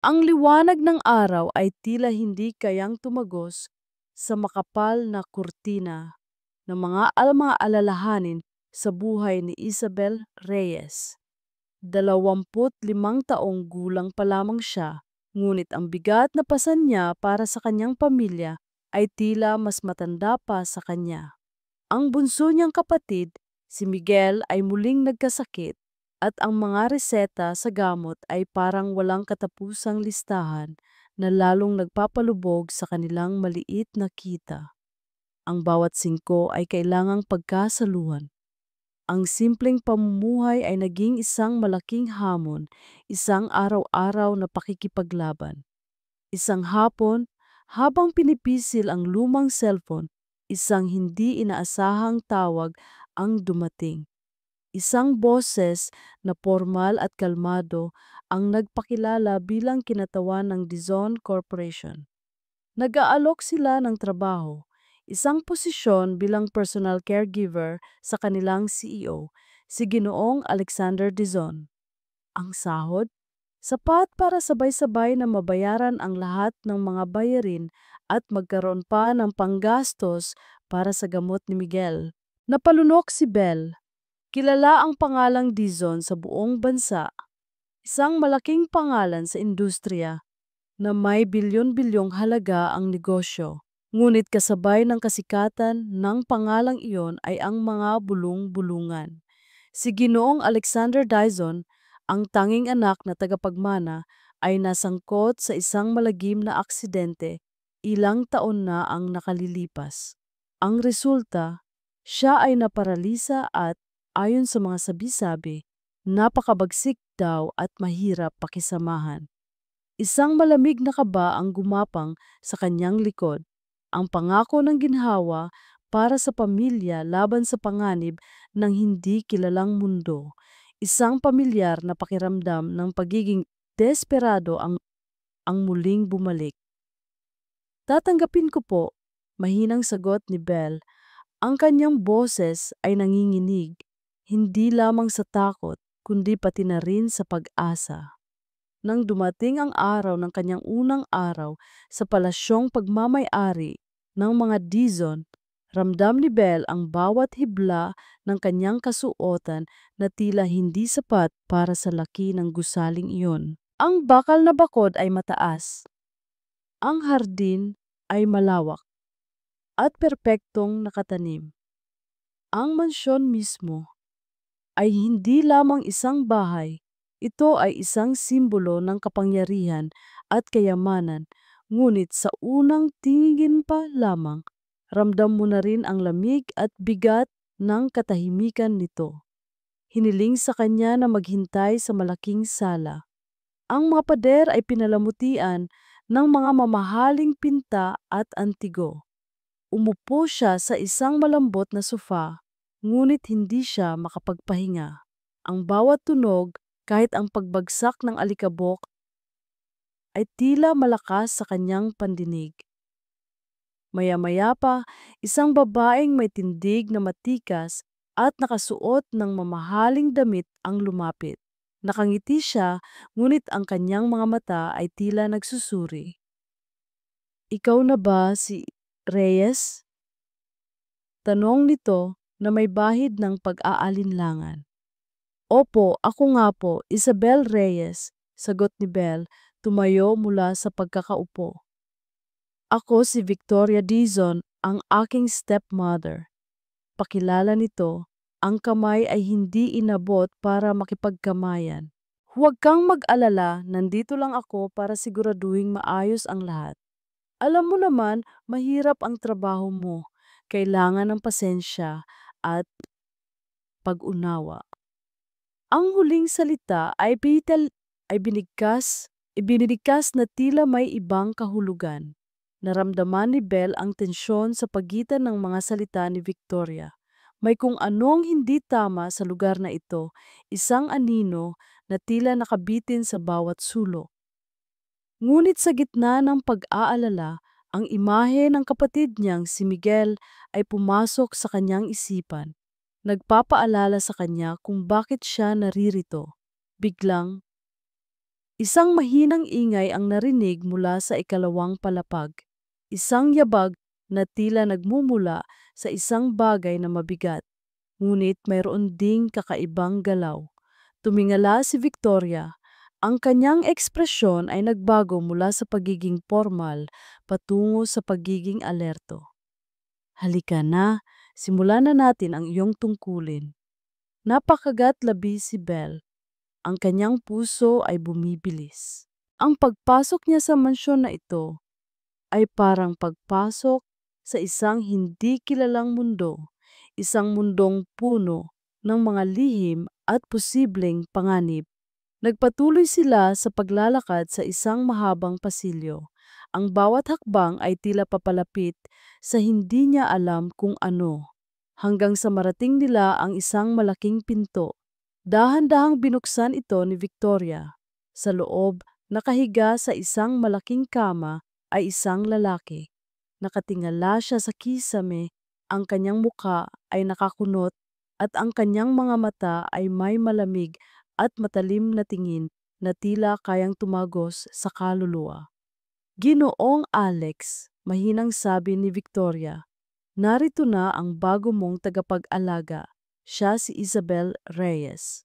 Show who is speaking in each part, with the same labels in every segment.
Speaker 1: Ang liwanag ng araw ay tila hindi kayang tumagos sa makapal na kurtina ng mga alalahanin sa buhay ni Isabel Reyes. 25 gulang pa lamang siya, ngunit ang bigat na pasan niya para sa kanyang pamilya ay tila mas matanda pa sa kanya. Ang bunso niyang kapatid, si Miguel, ay muling nagkasakit at ang mga reseta sa gamot ay parang walang katapusang listahan na lalong nagpapalubog sa kanilang maliit na kita. Ang bawat singko ay kailangang pagkasaluhan. Ang simpleng pamumuhay ay naging isang malaking hamon, isang araw-araw na pakikipaglaban. Isang hapon, habang pinipisil ang lumang cellphone, isang hindi inaasahang tawag ang dumating. Isang boses na formal at kalmado ang nagpakilala bilang kinatawan ng Dizon Corporation. Nag-aalok sila ng trabaho, isang posisyon bilang personal caregiver sa kanilang CEO, si Ginoong Alexander Dizon. Ang sahod? Sapat para sabay-sabay na mabayaran ang lahat ng mga bayarin at magkaroon pa ng panggastos para sa gamot ni Miguel. Napalunok si Bell. Kilala ang pangalang Dizon sa buong bansa, isang malaking pangalan sa industriya na may bilyon-bilyong halaga ang negosyo. Ngunit kasabay ng kasikatan ng pangalang iyon ay ang mga bulong-bulungan. Si Ginoong Alexander Dizon, ang tanging anak na tagapagmana, ay nasangkot sa isang malagim na aksidente ilang taon na ang nakalilipas. Ang resulta, siya ay naparalisa at, ayon sa mga sabi-sabi, napakabagsik daw at mahirap pakisamahan. Isang malamig na kaba ang gumapang sa kanyang likod, ang pangako ng ginhawa para sa pamilya laban sa panganib ng hindi kilalang mundo. Isang pamilyar na pakiramdam ng pagiging desperado ang muling bumalik. Tatanggapin ko po, mahinang sagot ni Belle. Ang kanyang boses ay nanginginig, hindi lamang sa takot, kundi pati na rin sa pag-asa. Nang dumating ang araw ng kanyang unang araw sa palasyong pagmamay-ari ng mga Dizon, ramdam ni Belle ang bawat hibla ng kanyang kasuotan na tila hindi sapat para sa laki ng gusaling iyon. Ang bakal na bakod ay mataas. Ang hardin ay malawak at perpektong nakatanim. Ang mansyon mismo ay hindi lamang isang bahay, ito ay isang simbolo ng kapangyarihan at kayamanan, ngunit sa unang tingin pa lamang, ramdam mo na rin ang lamig at bigat ng katahimikan nito. Hiniling sa kanya na maghintay sa malaking sala. Ang mga pader ay pinalamutian ng mga mamahaling pinta at antigo. Umupo siya sa isang malambot na sofa, ngunit hindi siya makapagpahinga. Ang bawat tunog, kahit ang pagbagsak ng alikabok, ay tila malakas sa kanyang pandinig. Maya-maya pa, isang babaeng may tindig na matikas at nakasuot ng mamahaling damit ang lumapit. Nakangiti siya, ngunit ang kanyang mga mata ay tila nagsusuri. Ikaw na ba si Reyes? Tanong nito na may bahid ng pag-aalinlangan. Opo, ako nga po, Isabel Reyes, sagot ni Belle, tumayo mula sa pagkakaupo. Ako si Victoria Dizon, ang aking stepmother. Pakilala nito, ang kamay ay hindi inabot para makipagkamayan. Huwag kang mag-alala, nandito lang ako para siguraduhing maayos ang lahat. Alam mo naman, mahirap ang trabaho mo. Kailangan ng pasensya at pag-unawa. Ang huling salita ay ibinigkas na tila may ibang kahulugan. Naramdaman ni Belle ang tensyon sa pagitan ng mga salita ni Victoria. May kung anong hindi tama sa lugar na ito, isang anino na tila nakabitin sa bawat sulok. Ngunit sa gitna ng pag-aalala, ang imahe ng kapatid niyang si Miguel ay pumasok sa kanyang isipan. Nagpapaalala sa kanya kung bakit siya naririto. Biglang, Isang mahinang ingay ang narinig mula sa ikalawang palapag. Isang yabag na tila nagmumula sa isang bagay na mabigat. Ngunit mayroon ding kakaibang galaw. Tumingala si Victoria. Ang kanyang ekspresyon ay nagbago mula sa pagiging formal patungo sa pagiging alerto. Halika na, simulan na natin ang iyong tungkulin. Napakagat labi si Belle. Ang kanyang puso ay bumibilis. Ang pagpasok niya sa mansyon na ito ay parang pagpasok sa isang hindi kilalang mundo, isang mundong puno ng mga lihim at posibleng panganib. Nagpatuloy sila sa paglalakad sa isang mahabang pasilyo. Ang bawat hakbang ay tila papalapit sa hindi niya alam kung ano, hanggang sa marating nila ang isang malaking pinto. Dahan-dahang binuksan ito ni Victoria. Sa loob, nakahiga sa isang malaking kama ay isang lalaki. Nakatingala siya sa kisame, ang kanyang muka ay nakakunot at ang kanyang mga mata ay may malamig at matalim na tingin na tila kayang tumagos sa kaluluwa. Ginoong Alex, mahinang sabi ni Victoria, narito na ang bago mong tagapag-alaga. Siya si Isabel Reyes.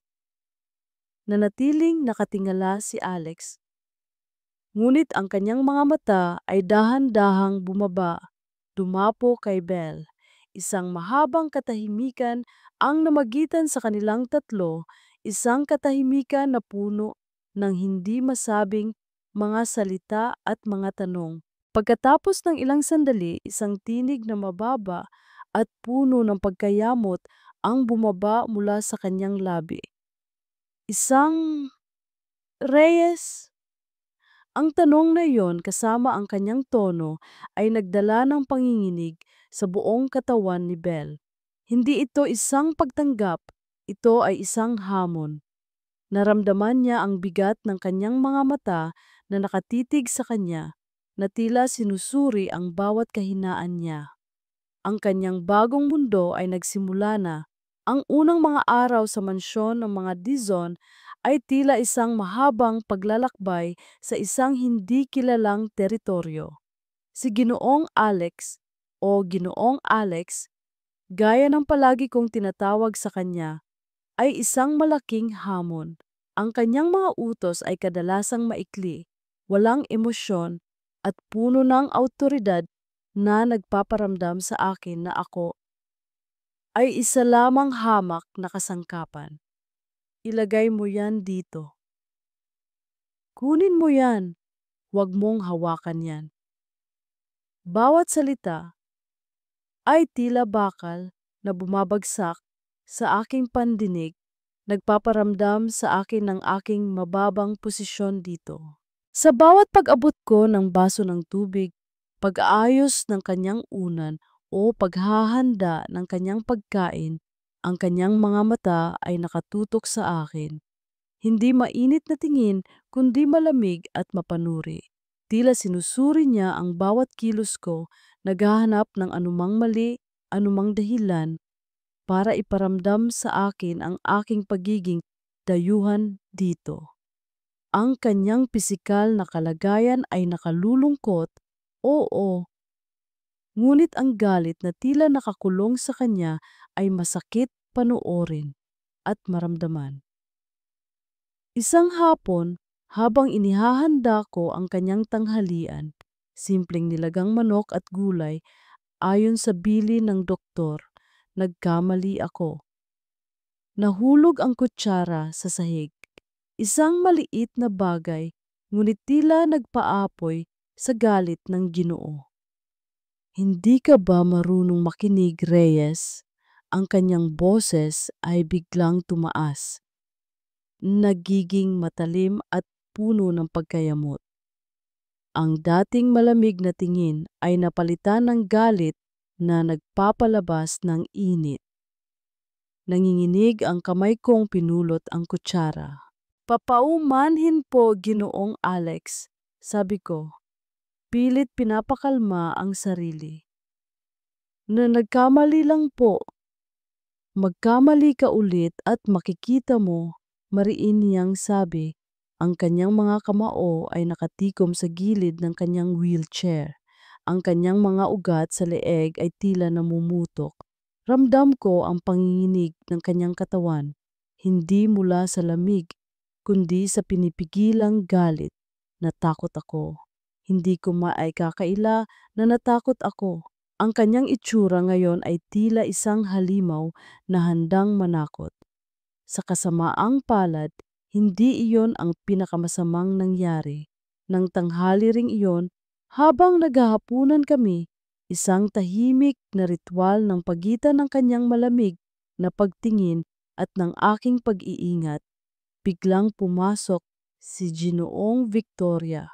Speaker 1: Nanatiling nakatingala si Alex, ngunit ang kanyang mga mata ay dahan-dahang bumaba, dumapo kay Belle. Isang mahabang katahimikan ang namagitan sa kanilang tatlo, isang katahimikan na puno ng hindi masabing mga salita at mga tanong. Pagkatapos ng ilang sandali, isang tinig na mababa at puno ng pagkayamot ang bumaba mula sa kanyang labi. Isang Reyes? Ang tanong na iyon kasama ang kanyang tono ay nagdala ng panginginig sa buong katawan ni Belle. Hindi ito isang pagtanggap, ito ay isang hamon. Naramdaman niya ang bigat ng kanyang mga mata na nakatitig sa kanya, na tila sinusuri ang bawat kahinaan niya. Ang kanyang bagong mundo ay nagsimula na. Ang unang mga araw sa mansyon ng mga Dizon ay tila isang mahabang paglalakbay sa isang hindi kilalang teritoryo. Si Ginoong Alex o Ginoong Alex, gaya ng palagi kong tinatawag sa kanya, ay isang malaking hamon. Ang kanyang mga utos ay kadalasang maikli, walang emosyon, at puno ng awtoridad na nagpaparamdam sa akin na ako ay isa lamang hamak na kasangkapan. Ilagay mo yan dito. Kunin mo yan. Huwag mong hawakan yan. Bawat salita ay tila bakal na bumabagsak sa aking pandinig, nagpaparamdam sa akin ng aking mababang posisyon dito. Sa bawat pag-abot ko ng baso ng tubig, pag-aayos ng kanyang unan o paghahanda ng kanyang pagkain, ang kanyang mga mata ay nakatutok sa akin. Hindi mainit na tingin, kundi malamig at mapanuri. Tila sinusuri niya ang bawat kilos ko, naghahanap ng anumang mali, anumang dahilan, para iparamdam sa akin ang aking pagiging dayuhan dito. Ang kanyang pisikal na kalagayan ay nakalulungkot, oo, ngunit ang galit na tila nakakulong sa kanya ay masakit panoorin at maramdaman. Isang hapon, habang inihahanda ko ang kanyang tanghalian, simpleng nilagang manok at gulay, ayon sa bilin ng doktor, nagkamali ako. Nahulog ang kutsara sa sahig. Isang maliit na bagay, ngunit tila nagpaapoy sa galit ng Ginoo. Hindi ka ba marunong makinig, Reyes? Ang kanyang boses ay biglang tumaas, nagiging matalim at puno ng pagkayamot. Ang dating malamig na tingin ay napalitan ng galit na nagpapalabas ng init. Nanginginig ang kamay kong pinulot ang kutsara. Papaumanhin po, Ginoong Alex, sabi ko. Pilit pinapakalma ang sarili. Na nagkamali lang po. Magkamali ka ulit at makikita mo, mariin niyang sabi. Ang kanyang mga kamao ay nakatikom sa gilid ng kanyang wheelchair. Ang kanyang mga ugat sa leeg ay tila namumutok. Ramdam ko ang panginginig ng kanyang katawan, hindi mula sa lamig, kundi sa pinipigilang galit. Natakot ako. Hindi ko maikakaila na natakot ako. Ang kanyang itsura ngayon ay tila isang halimaw na handang manakot. Sa kasamaang palad, hindi iyon ang pinakamasamang nangyari. Nang tanghali ring iyon, habang naghahapunan kami, isang tahimik na ritual ng pagitan ng kanyang malamig na pagtingin at ng aking pag-iingat, biglang pumasok si Ginoong Victoria.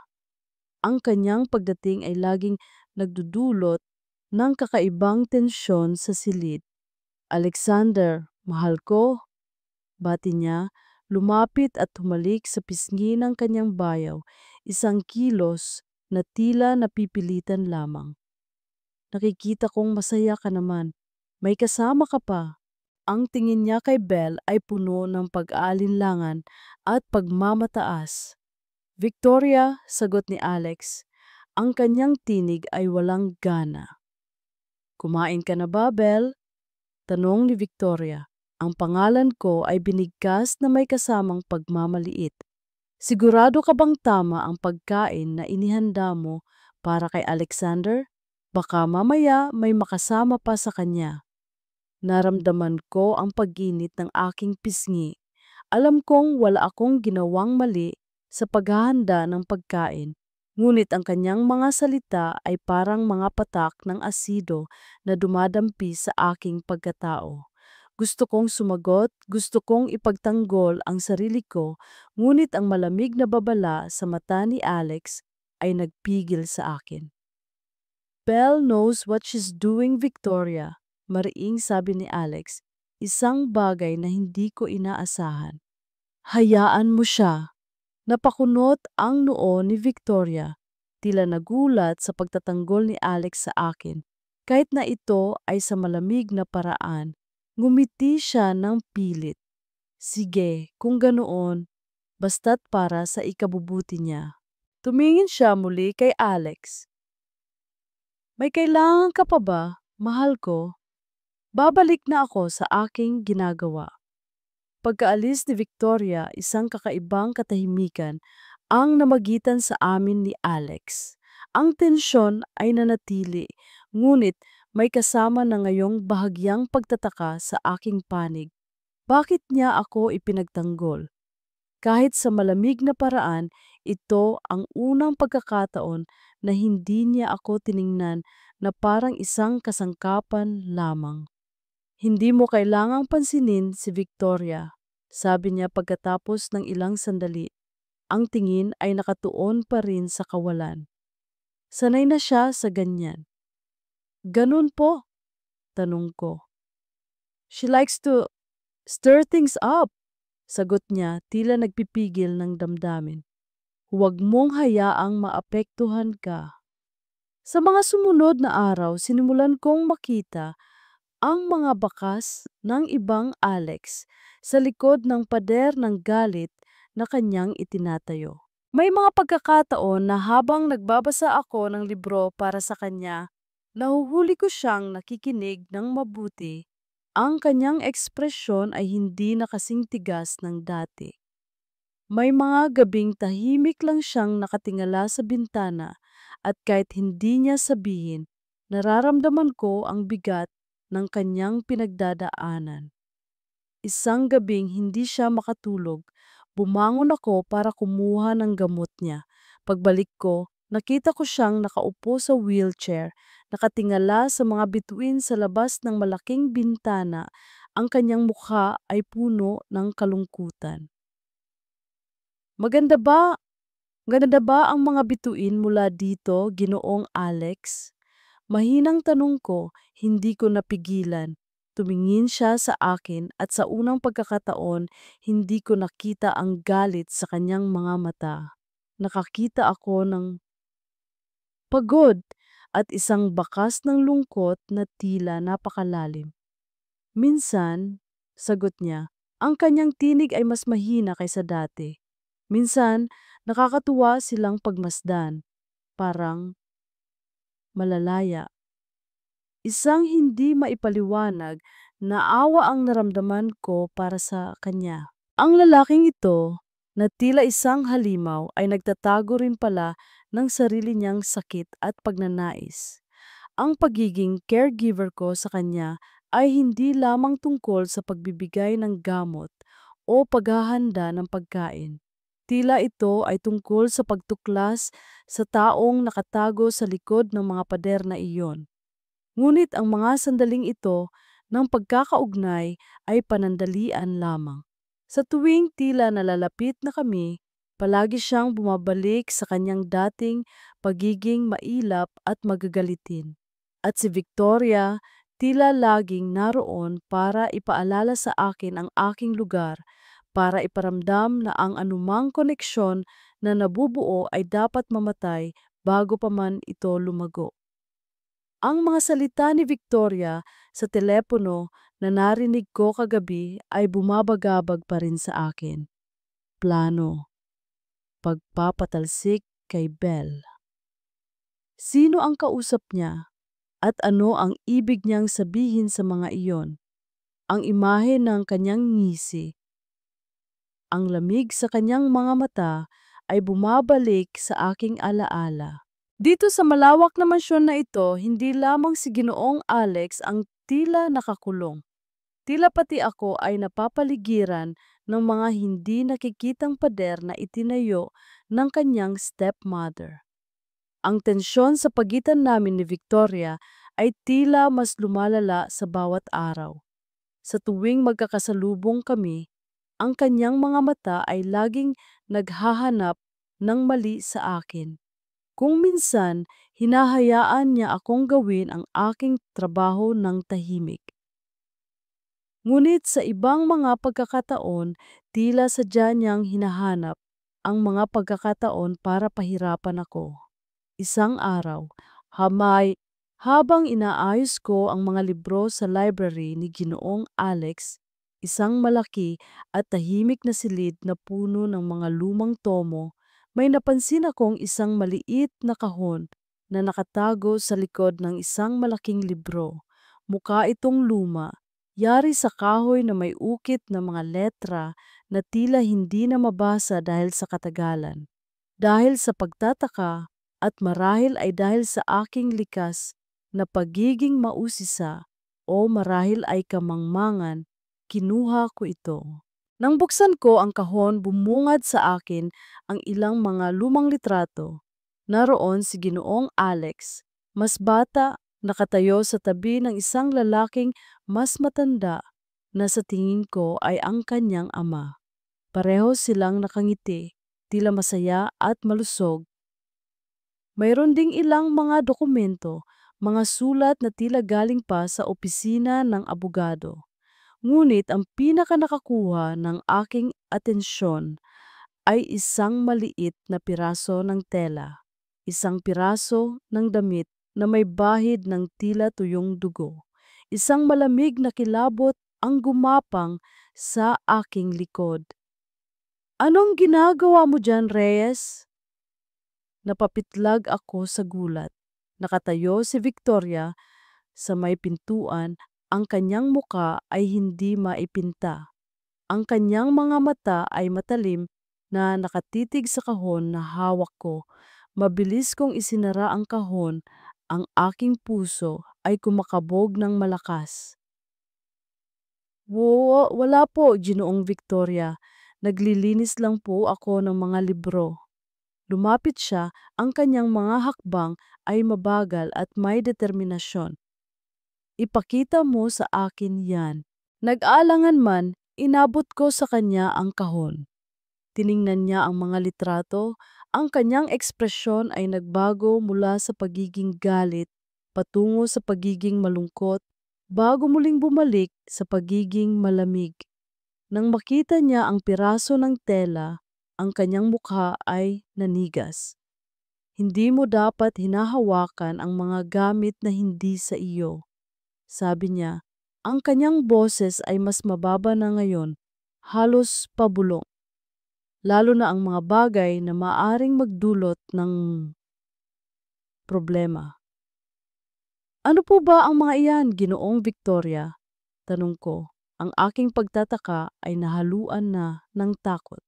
Speaker 1: Ang kanyang pagdating ay laging nagdudulot ng kakaibang tensyon sa silid. "Alexander, mahal ko," bati niya, lumapit at humalik sa pisngi ng kanyang bayaw, isang kilos na tila napipilitan lamang. "Nakikita kong masaya ka naman. May kasama ka pa." Ang tingin niya kay Belle ay puno ng pag-aalinlangan at pagmamataas. "Victoria," sagot ni Alex. Ang kanyang tinig ay walang gana. "Kumain ka na ba, Belle?" tanong ni Victoria. "Ang pangalan ko ay binigkas na may kasamang pagmamaliit. Sigurado ka bang tama ang pagkain na inihanda mo para kay Alexander? Baka mamaya may makasama pa sa kanya." Naramdaman ko ang pag-init ng aking pisngi. Alam kong wala akong ginawang mali sa paghahanda ng pagkain, ngunit ang kanyang mga salita ay parang mga patak ng asido na dumadampi sa aking pagkatao. Gusto kong sumagot, gusto kong ipagtanggol ang sarili ko, ngunit ang malamig na babala sa mata ni Alex ay nagpigil sa akin. "Belle knows what she's doing, Victoria," mariing sabi ni Alex, isang bagay na hindi ko inaasahan. "Hayaan mo siya." Napakunot ang noo ni Victoria, tila nagulat sa pagtatanggol ni Alex sa akin. Kahit na ito ay sa malamig na paraan, ngumiti siya ng pilit. "Sige, kung ganoon, basta't para sa ikabubuti niya." Tumingin siya muli kay Alex. "May kailangan ka pa ba, mahal ko?" Babalik na ako sa aking ginagawa. Pagkaalis ni Victoria, isang kakaibang katahimikan ang namagitan sa amin ni Alex. Ang tensyon ay nanatili, ngunit may kasama na ngayong bahagyang pagtataka sa aking panig. Bakit niya ako ipinagtanggol? Kahit sa malamig na paraan, ito ang unang pagkakataon na hindi niya ako tiningnan na parang isang kasangkapan lamang. "Hindi mo kailangang pansinin si Victoria," sabi niya pagkatapos ng ilang sandali. Ang tingin ay nakatuon pa rin sa kawalan. Sanay na siya sa ganyan. "Ganun po?" tanong ko. "She likes to stir things up," sagot niya, tila nagpipigil ng damdamin. "Huwag mong hayaang maapektuhan ka." Sa mga sumunod na araw, sinimulan kong makita ang mga bakas ng ibang Alex sa likod ng pader ng galit na kanyang itinatayo. May mga pagkakataon na habang nagbabasa ako ng libro para sa kanya, nahuhuli ko siyang nakikinig ng mabuti. Ang kanyang ekspresyon ay hindi na kasing tigas ng dati. May mga gabing tahimik lang siyang nakatingala sa bintana at kahit hindi niya sabihin, nararamdaman ko ang bigat ng kanyang pinagdadaanan. Isang gabing hindi siya makatulog, bumangon ako para kumuha ng gamot niya. Pagbalik ko, nakita ko siyang nakaupo sa wheelchair, nakatingala sa mga bituin sa labas ng malaking bintana. Ang kanyang mukha ay puno ng kalungkutan. Maganda ba? Maganda ba ang mga bituin mula dito, Ginoong Alex?" Mahinang tanong ko, hindi ko napigilan. Tumingin siya sa akin at sa unang pagkakataon, hindi ko nakita ang galit sa kanyang mga mata. Nakakita ako ng pagod at isang bakas ng lungkot na tila napakalalim. "Minsan," sagot niya, ang kanyang tinig ay mas mahina kaysa dati. Minsan, nakakatuwa silang pagmasdan, parang malalaya. Isang hindi maipaliwanag na awa ang naramdaman ko para sa kanya. Ang lalaking ito, na tila isang halimaw, ay nagtatago rin pala ng sarili niyang sakit at pagnanais. Ang pagiging caregiver ko sa kanya ay hindi lamang tungkol sa pagbibigay ng gamot o paghahanda ng pagkain. Tila ito ay tungkol sa pagtuklas sa taong nakatago sa likod ng mga pader na iyon. Ngunit ang mga sandaling ito ng pagkakaugnay ay panandalian lamang. Sa tuwing tila nalalapit na kami, palagi siyang bumabalik sa kanyang dating pagiging mailap at magagalitin. At si Victoria, tila laging naroon para ipaalala sa akin ang aking lugar, para iparamdam na ang anumang koneksyon na nabubuo ay dapat mamatay bago pa man ito lumago. Ang mga salita ni Victoria sa telepono na narinig ko kagabi ay bumabagabag pa rin sa akin. Plano, pagpapatalsik kay Belle. Sino ang kausap niya at ano ang ibig niyang sabihin sa mga iyon? Ang imahe ng kanyang ngisi, ang lamig sa kanyang mga mata ay bumabalik sa aking alaala. Dito sa malawak na mansyon na ito, hindi lamang si Ginoong Alex ang tila nakakulong. Tila pati ako ay napapaligiran ng mga hindi nakikitang pader na itinayo ng kanyang stepmother. Ang tensyon sa pagitan namin ni Victoria ay tila mas lumalala sa bawat araw. Sa tuwing magkakasalubong kami, ang kanyang mga mata ay laging naghahanap ng mali sa akin. Kung minsan, hinahayaan niya akong gawin ang aking trabaho ng tahimik. Ngunit sa ibang mga pagkakataon, tila sadya niyang hinahanap ang mga pagkakataon para pahirapan ako. Isang araw, habang inaayos ko ang mga libro sa library ni Ginoong Alex, isang malaki at tahimik na silid na puno ng mga lumang tomo, may napansin akong isang maliit na kahon na nakatago sa likod ng isang malaking libro. Mukha itong luma, yari sa kahoy na may ukit na mga letra na tila hindi na mabasa dahil sa katagalan. Dahil sa pagtataka at marahil ay dahil sa aking likas na pagiging mausisa o marahil ay kamangmangan, kinuha ko ito. Nang buksan ko ang kahon, bumungad sa akin ang ilang mga lumang litrato. Naroon si Ginoong Alex, mas bata, nakatayo sa tabi ng isang lalaking mas matanda na sa tingin ko ay ang kanyang ama. Pareho silang nakangiti, tila masaya at malusog. Mayroon ding ilang mga dokumento, mga sulat na tila galing pa sa opisina ng abogado. Ngunit ang pinaka nakakuha ng aking atensyon ay isang maliit na piraso ng tela, isang piraso ng damit na may bahid ng tila tuyong dugo. Isang malamig na kilabot ang gumapang sa aking likod. "Anong ginagawa mo dyan, Reyes?" Napapitlag ako sa gulat. Nakatayo si Victoria sa may pintuan, ang kanyang muka ay hindi maipinta. Ang kanyang mga mata ay matalim na nakatitig sa kahon na hawak ko. Mabilis kong isinara ang kahon, ang aking puso ay kumakabog ng malakas. Wala po, Ginoong Victoria. Naglilinis lang po ako ng mga libro." Lumapit siya, ang kanyang mga hakbang ay mabagal at may determinasyon. "Ipakita mo sa akin yan." Nag-alangan man, inabot ko sa kanya ang kahon. Tiningnan niya ang mga litrato, ang kanyang ekspresyon ay nagbago mula sa pagiging galit patungo sa pagiging malungkot, bago muling bumalik sa pagiging malamig. Nang makita niya ang piraso ng tela, ang kanyang mukha ay nanigas. "Hindi mo dapat hinahawakan ang mga gamit na hindi sa iyo," sabi niya. Ang kanyang boses ay mas mababa na ngayon, halos pabulong. lalo na ang mga bagay na maaring magdulot ng problema. Ano po ba ang mga iyan, Ginoong Victoria? Tanong ko. Ang aking pagtataka ay nahaluan na ng takot.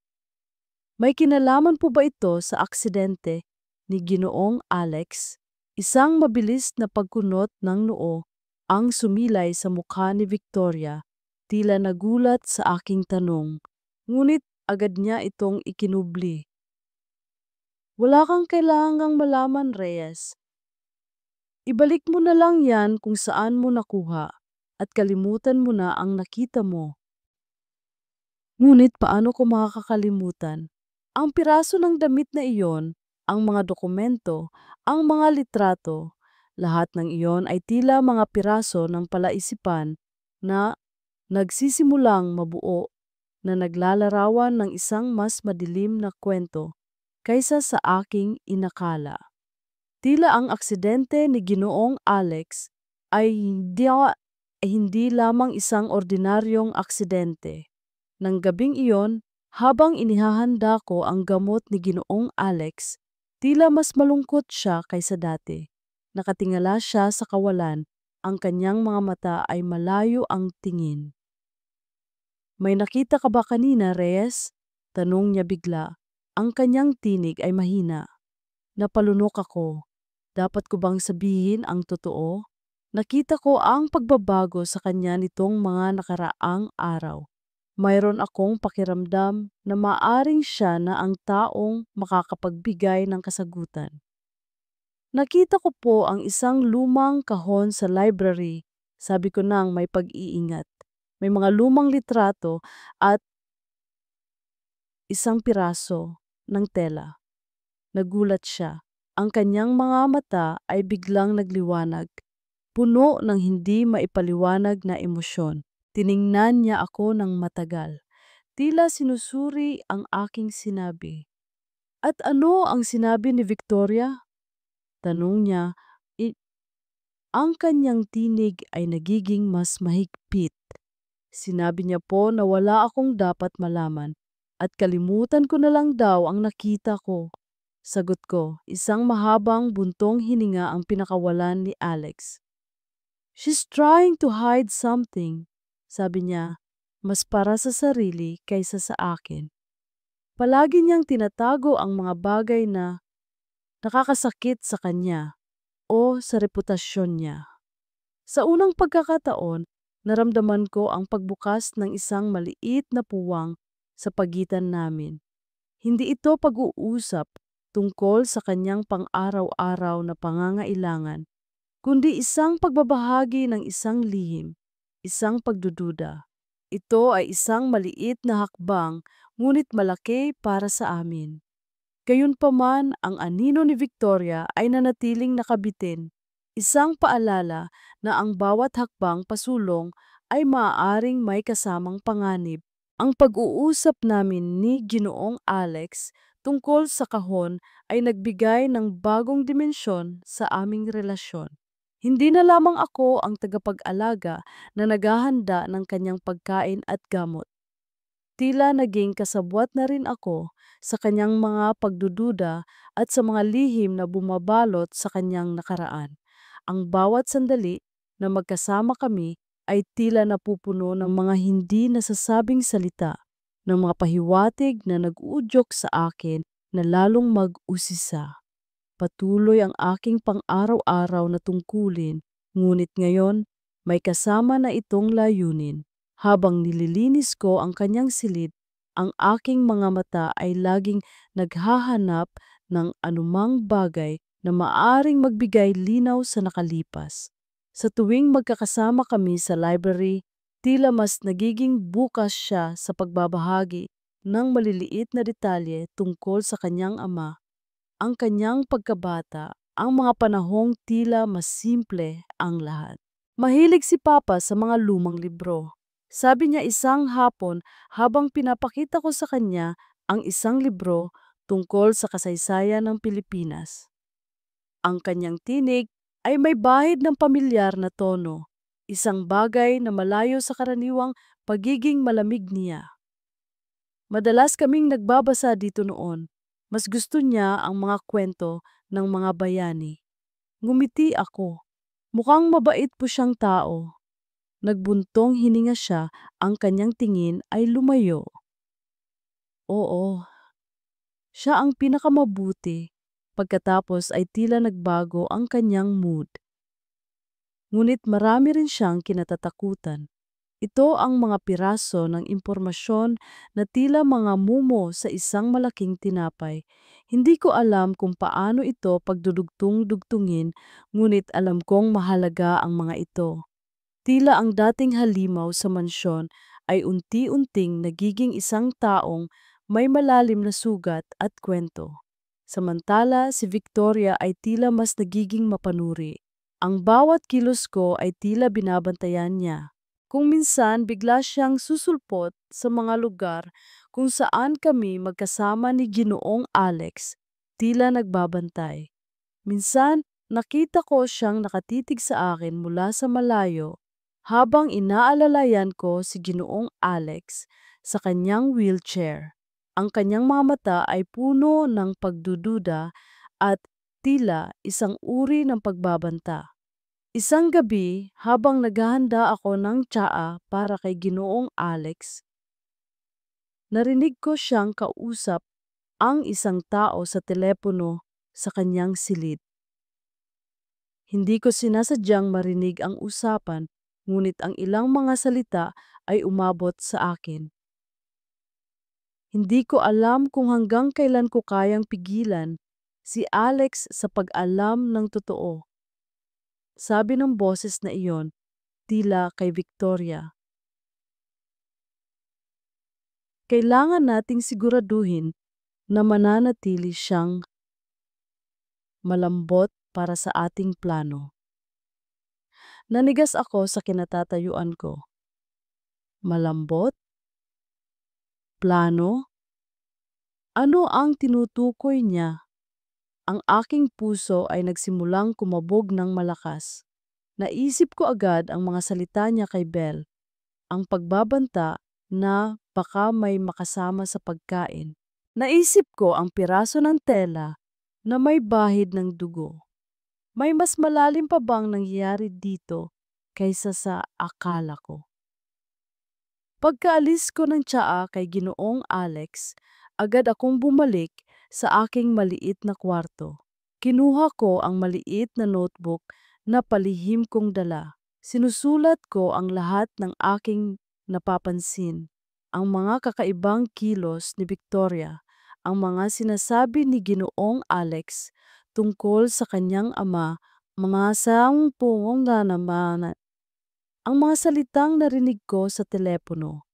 Speaker 1: May kinalaman po ba ito sa aksidente ni Ginoong Alex? Isang mabilis na pagkunot ng noo ang sumilay sa mukha ni Victoria, tila nagulat sa aking tanong, ngunit agad niya itong ikinubli. Wala kang kailangang malaman, Reyes. Ibalik mo na lang yan kung saan mo nakuha at kalimutan mo na ang nakita mo. Ngunit paano ko makakalimutan? Ang piraso ng damit na iyon, ang mga dokumento, ang mga litrato, lahat ng iyon ay tila mga piraso ng palaisipan na nagsisimulang mabuo na naglalarawan ng isang mas madilim na kwento kaysa sa aking inakala. Tila ang aksidente ni Ginoong Alex ay hindi lamang isang ordinaryong aksidente. Nang gabing iyon, habang inihahanda ko ang gamot ni Ginoong Alex, tila mas malungkot siya kaysa dati. Nakatingala siya sa kawalan, ang kanyang mga mata ay malayo ang tingin. May nakita ka ba kanina, Reyes? Tanong niya bigla. Ang kanyang tinig ay mahina. Napalunok ako. Dapat ko bang sabihin ang totoo? Nakita ko ang pagbabago sa kanya nitong mga nakaraang araw. Mayroon akong pakiramdam na maaring siya na ang taong makakapagbigay ng kasagutan. Nakita ko po ang isang lumang kahon sa library. Sabi ko nang may pag-iingat. May mga lumang litrato at isang piraso ng tela. Nagulat siya. Ang kanyang mga mata ay biglang nagliwanag, puno ng hindi maipaliwanag na emosyon. Tiningnan niya ako ng matagal. Tila sinusuri ang aking sinabi. At ano ang sinabi ni Victoria? Tanong niya. Ang kanyang tinig ay nagiging mas mahigpit. Sinabi niya po na wala akong dapat malaman at kalimutan ko na lang daw ang nakita ko. Sagot ko, isang mahabang buntong hininga ang pinakawalan ni Alex. She's trying to hide something, sabi niya, mas para sa sarili kaysa sa akin. Palagi niyang tinatago ang mga bagay na nakakasakit sa kanya o sa reputasyon niya. Sa unang pagkakataon, naramdaman ko ang pagbukas ng isang maliit na puwang sa pagitan namin. Hindi ito pag-uusap tungkol sa kanyang pang-araw-araw na pangangailangan, kundi isang pagbabahagi ng isang lihim, isang pagdududa. Ito ay isang maliit na hakbang, ngunit malaki para sa amin. Gayunpaman, ang anino ni Victoria ay nanatiling nakabitin, isang paalala na ang bawat hakbang pasulong ay maaaring may kasamang panganib. Ang pag-uusap namin ni Ginoong Alex tungkol sa kahon ay nagbigay ng bagong dimensyon sa aming relasyon. Hindi na lamang ako ang tagapag-alaga na naghahanda ng kanyang pagkain at gamot. Tila naging kasabwat na rin ako sa kanyang mga pagdududa at sa mga lihim na bumabalot sa kanyang nakaraan. Ang bawat sandali na magkasama kami ay tila napupuno ng mga hindi nasasabing salita, ng mga pahiwatig na nag-uudyok sa akin na lalong mag-usisa. Patuloy ang aking pang-araw-araw na tungkulin, ngunit ngayon may kasama na itong layunin. Habang nililinis ko ang kanyang silid, ang aking mga mata ay laging naghahanap ng anumang bagay na maaring magbigay linaw sa nakalipas. Sa tuwing magkakasama kami sa library, tila mas nagiging bukas siya sa pagbabahagi ng maliliit na detalye tungkol sa kanyang ama, ang kanyang pagkabata, ang mga panahong tila mas simple ang lahat. Mahilig si Papa sa mga lumang libro. Sabi niya isang hapon habang pinapakita ko sa kanya ang isang libro tungkol sa kasaysayan ng Pilipinas. Ang kanyang tinig ay may bahid ng pamilyar na tono, isang bagay na malayo sa karaniwang pagiging malamig niya. Madalas kaming nagbabasa dito noon. Mas gusto niya ang mga kwento ng mga bayani. Ngumiti ako. Mukhang mabait po siyang tao. Nagbuntong hininga siya, ang kanyang tingin ay lumayo. Oo, siya ang pinakamabuti. Pagkatapos ay tila nagbago ang kanyang mood. Ngunit marami rin siyang kinatatakutan. Ito ang mga piraso ng impormasyon na tila mga mumo sa isang malaking tinapay. Hindi ko alam kung paano ito pagdudugtong-dugtungin, ngunit alam kong mahalaga ang mga ito. Tila ang dating halimaw sa mansyon ay unti-unting nagiging isang taong may malalim na sugat at kwento. Samantala, si Victoria ay tila mas nagiging mapanuri. Ang bawat kilos ko ay tila binabantayan niya. Kung minsan bigla siyang susulpot sa mga lugar kung saan kami magkasama ni Ginoong Alex, tila nagbabantay. Minsan, nakita ko siyang nakatitig sa akin mula sa malayo habang inaalalayan ko si Ginoong Alex sa kanyang wheelchair. Ang kanyang mga mata ay puno ng pagdududa at tila isang uri ng pagbabanta. Isang gabi, habang naghahanda ako ng tsaa para kay Ginoong Alex, narinig ko siyang kausap ang isang tao sa telepono sa kanyang silid. Hindi ko sinasadyang marinig ang usapan, ngunit ang ilang mga salita ay umabot sa akin. Hindi ko alam kung hanggang kailan ko kayang pigilan si Alex sa pag-alam ng totoo. Sabi ng boses na iyon, tila kay Victoria. Kailangan nating siguraduhin na mananatili siyang malambot para sa ating plano. Nanigas ako sa kinatatayuan ko. Malambot? Plano? Ano ang tinutukoy niya? Ang aking puso ay nagsimulang kumabog ng malakas. Naisip ko agad ang mga salita niya kay Belle, ang pagbabanta na baka may makasama sa pagkain. Naisip ko ang piraso ng tela na may bahid ng dugo. May mas malalim pa bang nangyayari dito kaysa sa akala ko? Pagkaalis ko ng tsaa kay Ginoong Alex, agad akong bumalik sa aking maliit na kwarto. Kinuha ko ang maliit na notebook na palihim kong dala. Sinusulat ko ang lahat ng aking napapansin, ang mga kakaibang kilos ni Victoria, ang mga sinasabi ni Ginoong Alex tungkol sa kanyang ama, mga sampung na naman. Ang mga salitang narinig ko sa telepono.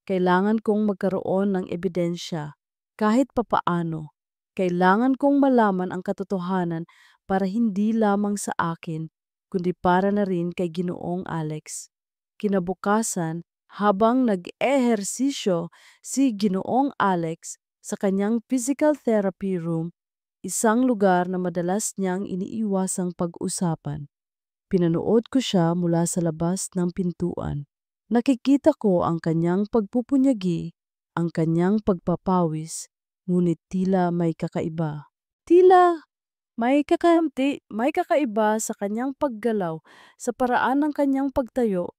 Speaker 1: Kailangan kong magkaroon ng ebidensya, kahit papaano. Kailangan kong malaman ang katotohanan para hindi lamang sa akin, kundi para na rin kay Ginoong Alex. Kinabukasan, habang nag-ehersisyo si Ginoong Alex sa kanyang physical therapy room, isang lugar na madalas niyang iniiwasang pag-usapan. Pinanood ko siya mula sa labas ng pintuan. Nakikita ko ang kanyang pagpupunyagi, ang kanyang pagpapawis, ngunit tila may kakaiba. Tila may kakaiba sa kanyang paggalaw, sa paraan ng kanyang pagtayo.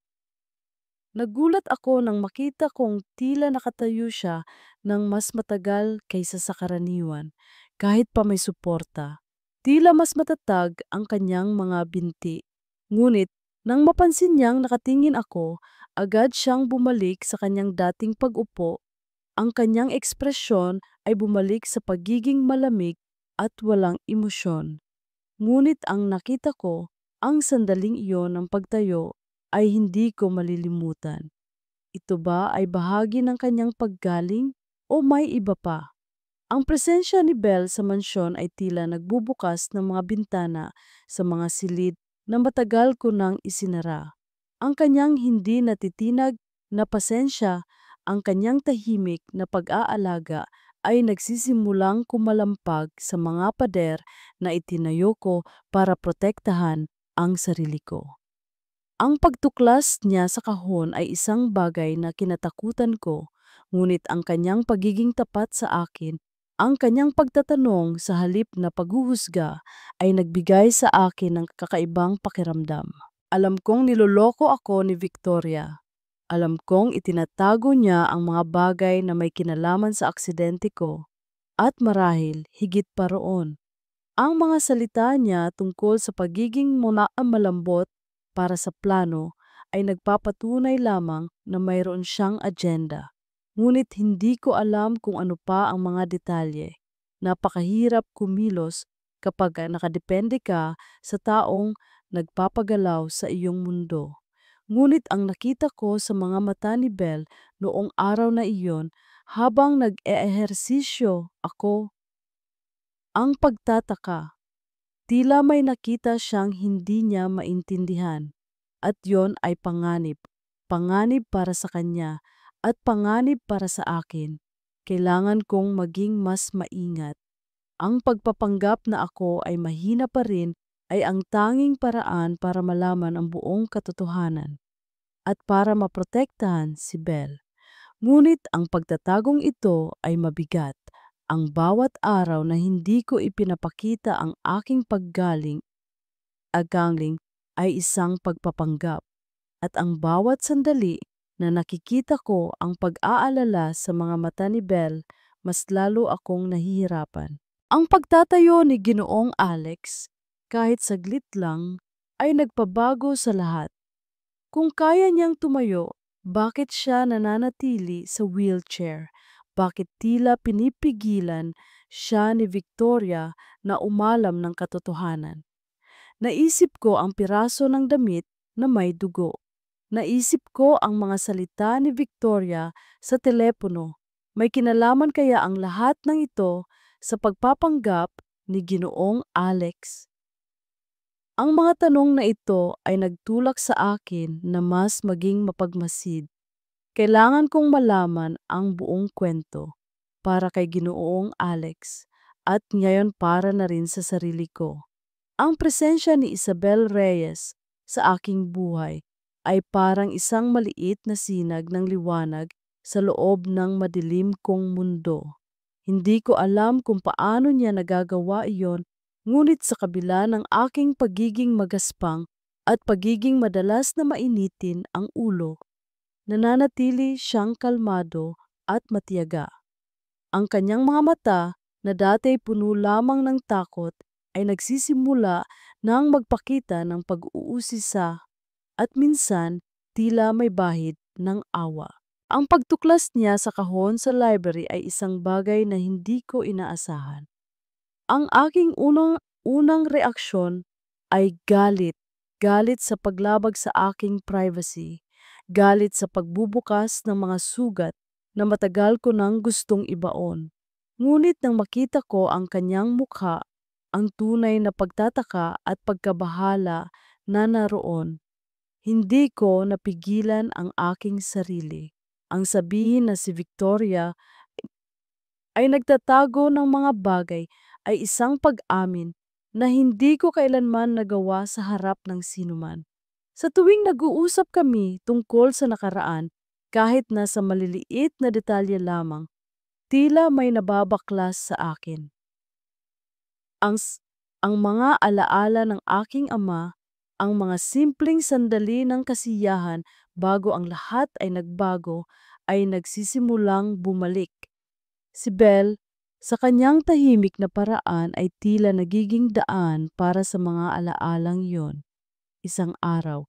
Speaker 1: Nagulat ako nang makita kong tila nakatayo siya ng mas matagal kaysa sa karaniwan, kahit pa may suporta. Tila mas matatag ang kanyang mga binti. Ngunit, nang mapansin niyang nakatingin ako, agad siyang bumalik sa kanyang dating pag-upo. Ang kanyang ekspresyon ay bumalik sa pagiging malamig at walang emosyon. Ngunit ang nakita ko, ang sandaling iyon ng pagtayo ay hindi ko malilimutan. Ito ba ay bahagi ng kanyang paggaling o may iba pa? Ang presensya ni Belle sa mansyon ay tila nagbubukas ng mga bintana sa mga silid na matagal ko nang isinara. Ang kanyang hindi natitinag na pasensya, ang kanyang tahimik na pag-aalaga ay nagsisimulang kumalampag sa mga pader na itinayo ko para protektahan ang sarili ko. Ang pagtuklas niya sa kahon ay isang bagay na kinatakutan ko, Ngunit ang kanyang pagiging tapat sa akin, ang kanyang pagtatanong sa halip na paghuhusga ay nagbigay sa akin ng kakaibang pakiramdam. Alam kong niloloko ako ni Victoria. Alam kong itinatago niya ang mga bagay na may kinalaman sa aksidente ko. At marahil, higit pa roon, ang mga salita niya tungkol sa pagiging malambot para sa plano ay nagpapatunay lamang na mayroon siyang agenda. Ngunit hindi ko alam kung ano pa ang mga detalye. Napakahirap kumilos kapag nakadepende ka sa taong nagpapagalaw sa iyong mundo. Ngunit ang nakita ko sa mga mata ni Belle noong araw na iyon habang nag-eehersisyo ako, ang pagtataka. Tila may nakita siyang hindi niya maintindihan. At yon ay panganib. Panganib para sa kanya at panganib para sa akin. Kailangan kong maging mas maingat. Ang pagpapanggap na ako ay mahina pa rin ay ang tanging paraan para malaman ang buong katotohanan at para maprotektahan si Belle. Ngunit ang pagtatagong ito ay mabigat. Ang bawat araw na hindi ko ipinapakita ang aking paggaling ay isang pagpapanggap. At ang bawat sandali na nakikita ko ang pag-aalala sa mga mata ni Belle, mas lalo akong nahihirapan. Ang pagtatayo ni Ginoong Alex, kahit saglit lang, ay nagpabago sa lahat. Kung kaya niyang tumayo, bakit siya nananatili sa wheelchair? Bakit tila pinipigilan siya ni Victoria na umalam ng katotohanan? Naisip ko ang piraso ng damit na may dugo. Naisip ko ang mga salita ni Victoria sa telepono. May kinalaman kaya ang lahat ng ito sa pagpapanggap ni Ginoong Alex? Ang mga tanong na ito ay nagtulak sa akin na mas maging mapagmasid. Kailangan kong malaman ang buong kwento para kay Ginoong Alex at ngayon para na rin sa sarili ko. Ang presensya ni Isabel Reyes sa aking buhay ay parang isang maliit na sinag ng liwanag sa loob ng madilim kong mundo. Hindi ko alam kung paano niya nagagawa iyon, ngunit sa kabila ng aking pagiging magaspang at pagiging madalas na mainitin ang ulo, nananatili siyang kalmado at matiyaga. Ang kanyang mga mata na dati puno lamang ng takot ay nagsisimula ng magpakita ng pag-uusisa at minsan tila may bahid ng awa. Ang pagtuklas niya sa kahon sa library ay isang bagay na hindi ko inaasahan. Ang aking unang reaksyon ay galit. Galit sa paglabag sa aking privacy. Galit sa pagbubukas ng mga sugat na matagal ko nang gustong ibaon. Ngunit nang makita ko ang kanyang mukha, ang tunay na pagtataka at pagkabahala na naroon, hindi ko napigilan ang aking sarili. Ang sabihin na si Victoria ay nagtatago ng mga bagay ay isang pag-amin na hindi ko kailanman nagawa sa harap ng sinuman. Sa tuwing nag-uusap kami tungkol sa nakaraan, kahit na sa maliliit na detalye lamang, tila may nababaklas sa akin. Ang mga alaala ng aking ama, ang mga simpleng sandali ng kasiyahan bago ang lahat ay nagbago, ay nagsisimulang bumalik. Si Belle, sa kanyang tahimik na paraan ay tila nagiging daan para sa mga alaalang yon. Isang araw,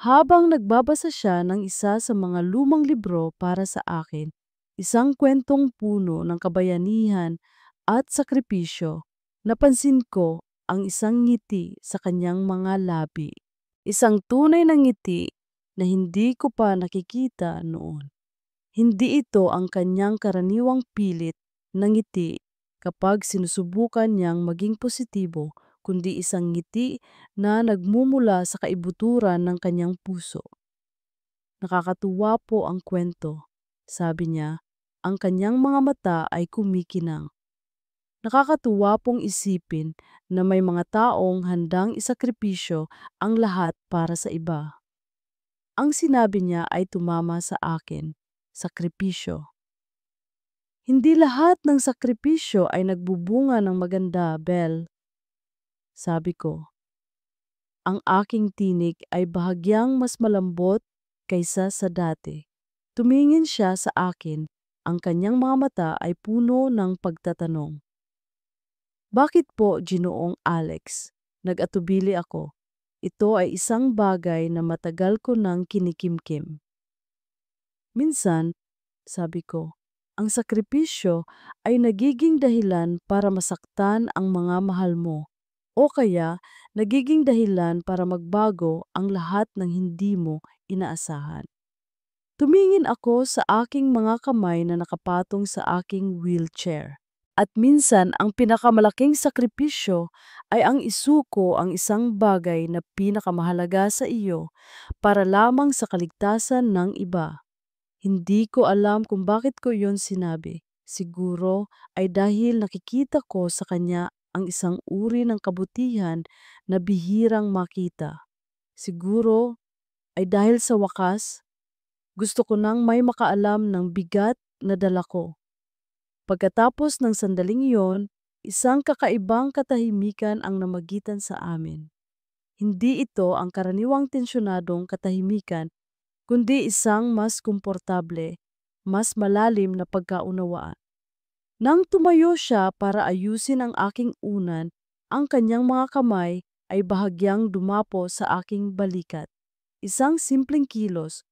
Speaker 1: habang nagbabasa siya ng isa sa mga lumang libro para sa akin, isang kwentong puno ng kabayanihan at sakripisyo, napansin ko ang isang ngiti sa kanyang mga labi. Isang tunay na ngiti na hindi ko pa nakikita noon. Hindi ito ang kanyang karaniwang pilit na ngiti kapag sinusubukan niyang maging positibo, kundi isang ngiti na nagmumula sa kaibuturan ng kanyang puso. Nakakatuwa po ang kwento, sabi niya, ang kanyang mga mata ay kumikinang. Nakakatuwa pong isipin na may mga taong handang isakripisyo ang lahat para sa iba. Ang sinabi niya ay tumama sa akin, sakripisyo. Hindi lahat ng sakripisyo ay nagbubunga ng maganda, Bel. Sabi ko, ang aking tinig ay bahagyang mas malambot kaysa sa dati. Tumingin siya sa akin, ang kanyang mga mata ay puno ng pagtatanong. Bakit po, Ginoong Alex? Nag-atubili ako. Ito ay isang bagay na matagal ko nang kinikimkim. Minsan, sabi ko, ang sakripisyo ay nagiging dahilan para masaktan ang mga mahal mo o kaya nagiging dahilan para magbago ang lahat ng hindi mo inaasahan. Tumingin ako sa aking mga kamay na nakapatong sa aking wheelchair. At minsan ang pinakamalaking sakripisyo ay ang isuko ang isang bagay na pinakamahalaga sa iyo para lamang sa kaligtasan ng iba. Hindi ko alam kung bakit ko yon sinabi. Siguro ay dahil nakikita ko sa kanya ang isang uri ng kabutihan na bihirang makita. Siguro ay dahil sa wakas, gusto ko nang may makaalam ng bigat na dala ko. Pagkatapos ng sandaling iyon, isang kakaibang katahimikan ang namagitan sa amin. Hindi ito ang karaniwang tensyonadong katahimikan, kundi isang mas komportable, mas malalim na pagkaunawaan. Nang tumayo siya para ayusin ang aking unan, ang kanyang mga kamay ay bahagyang dumapo sa aking balikat. Isang simpleng kilos,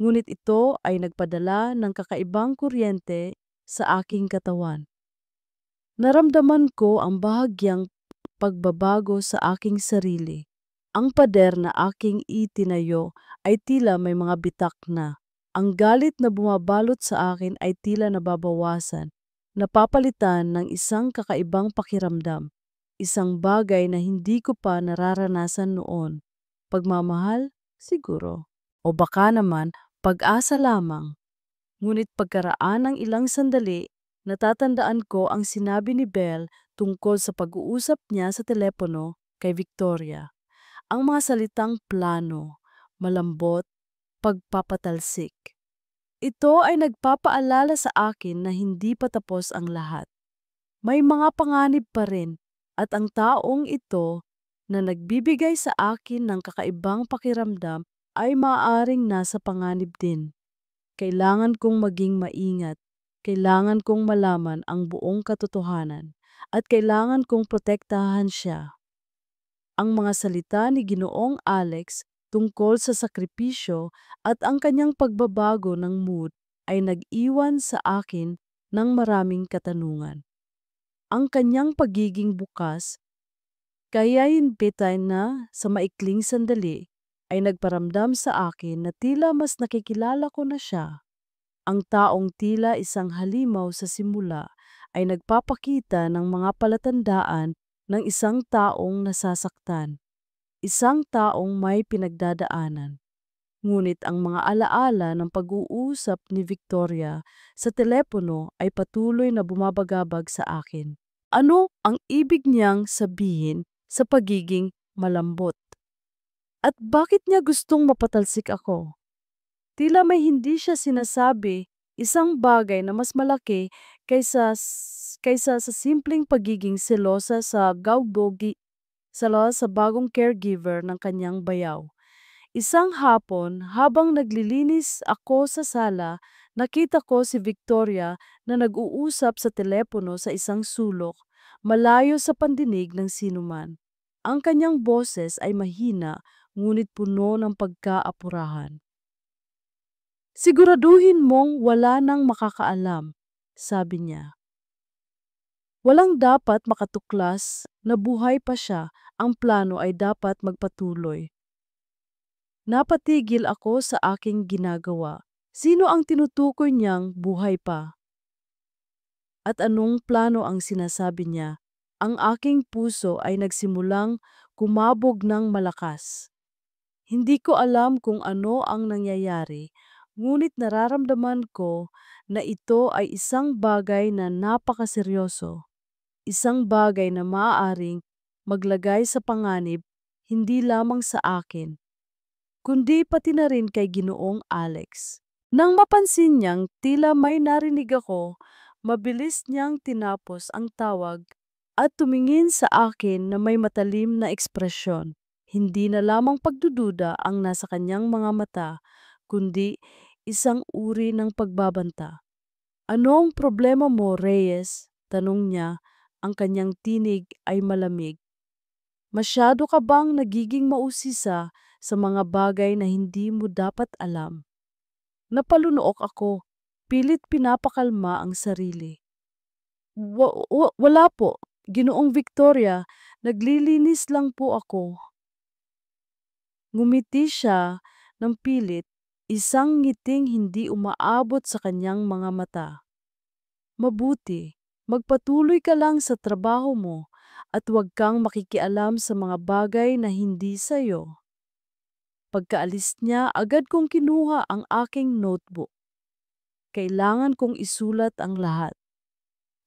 Speaker 1: ngunit ito ay nagpadala ng kakaibang kuryente sa aking katawan. Naramdaman ko ang bahagyang pagbabago sa aking sarili. Ang pader na aking itinayo ay tila may mga bitak na. Ang galit na bumabalot sa akin ay tila nababawasan, napapalitan ng isang kakaibang pakiramdam. Isang bagay na hindi ko pa nararanasan noon. Pagmamahal? Siguro. O baka naman, pag-asa lamang. Ngunit pagkaraan ng ilang sandali, natatandaan ko ang sinabi ni Belle tungkol sa pag-uusap niya sa telepono kay Victoria. Ang mga salitang plano, malambot, pagpapatalsik. Ito ay nagpapaalala sa akin na hindi pa tapos ang lahat. May mga panganib pa rin at ang taong ito na nagbibigay sa akin ng kakaibang pakiramdam ay maaaring nasa panganib din. Kailangan kong maging maingat, kailangan kong malaman ang buong katotohanan, at kailangan kong protektahan siya. Ang mga salita ni Ginoong Alex tungkol sa sakripisyo at ang kanyang pagbabago ng mood ay nag-iwan sa akin ng maraming katanungan. Ang kanyang pagiging bukas, kaya hinpitan na sa maikling sandali, ay nagparamdam sa akin na tila mas nakikilala ko na siya. Ang taong tila isang halimaw sa simula ay nagpapakita ng mga palatandaan ng isang taong nasasaktan, isang taong may pinagdadaanan. Ngunit ang mga alaala ng pag-uusap ni Victoria sa telepono ay patuloy na bumabagabag sa akin. Ano ang ibig niyang sabihin sa pagiging malambot? At bakit niya gustong mapatalsik ako? Tila may hindi siya sinasabi, isang bagay na mas malaki kaysa sa simpleng pagiging selosa sa sa bagong caregiver ng kanyang bayaw. Isang hapon, habang naglilinis ako sa sala, nakita ko si Victoria na nag-uusap sa telepono sa isang sulok, malayo sa pandinig ng sinuman. Ang kanyang boses ay mahina, ngunit puno ng pagkaapurahan. Siguraduhin mong wala nang makakaalam, sabi niya. Walang dapat makatuklas na buhay pa siya, ang plano ay dapat magpatuloy. Napatigil ako sa aking ginagawa. Sino ang tinutukoy niyang buhay pa? At anong plano ang sinasabi niya? Ang aking puso ay nagsimulang kumabog ng malakas. Hindi ko alam kung ano ang nangyayari, ngunit nararamdaman ko na ito ay isang bagay na napakaseryoso. Isang bagay na maaaring maglagay sa panganib hindi lamang sa akin, kundi pati na rin kay Ginoong Alex. Nang mapansin niyang tila may narinig ako, mabilis niyang tinapos ang tawag at tumingin sa akin na may matalim na ekspresyon. Hindi na lamang pagdududa ang nasa kanyang mga mata, kundi isang uri ng pagbabanta. "Ano ang problema mo, Reyes?" tanong niya. Ang kanyang tinig ay malamig. "Masyado ka bang nagiging mausisa sa mga bagay na hindi mo dapat alam?" Napalunook ako, pilit pinapakalma ang sarili. Wala po, Ginoong Victoria, naglilinis lang po ako." Ngumiti siya ng pilit, isang ngiting hindi umaabot sa kanyang mga mata. "Mabuti, magpatuloy ka lang sa trabaho mo at huwag kang makikialam sa mga bagay na hindi sa'yo." Pagkaalis niya, agad kong kinuha ang aking notebook. Kailangan kong isulat ang lahat.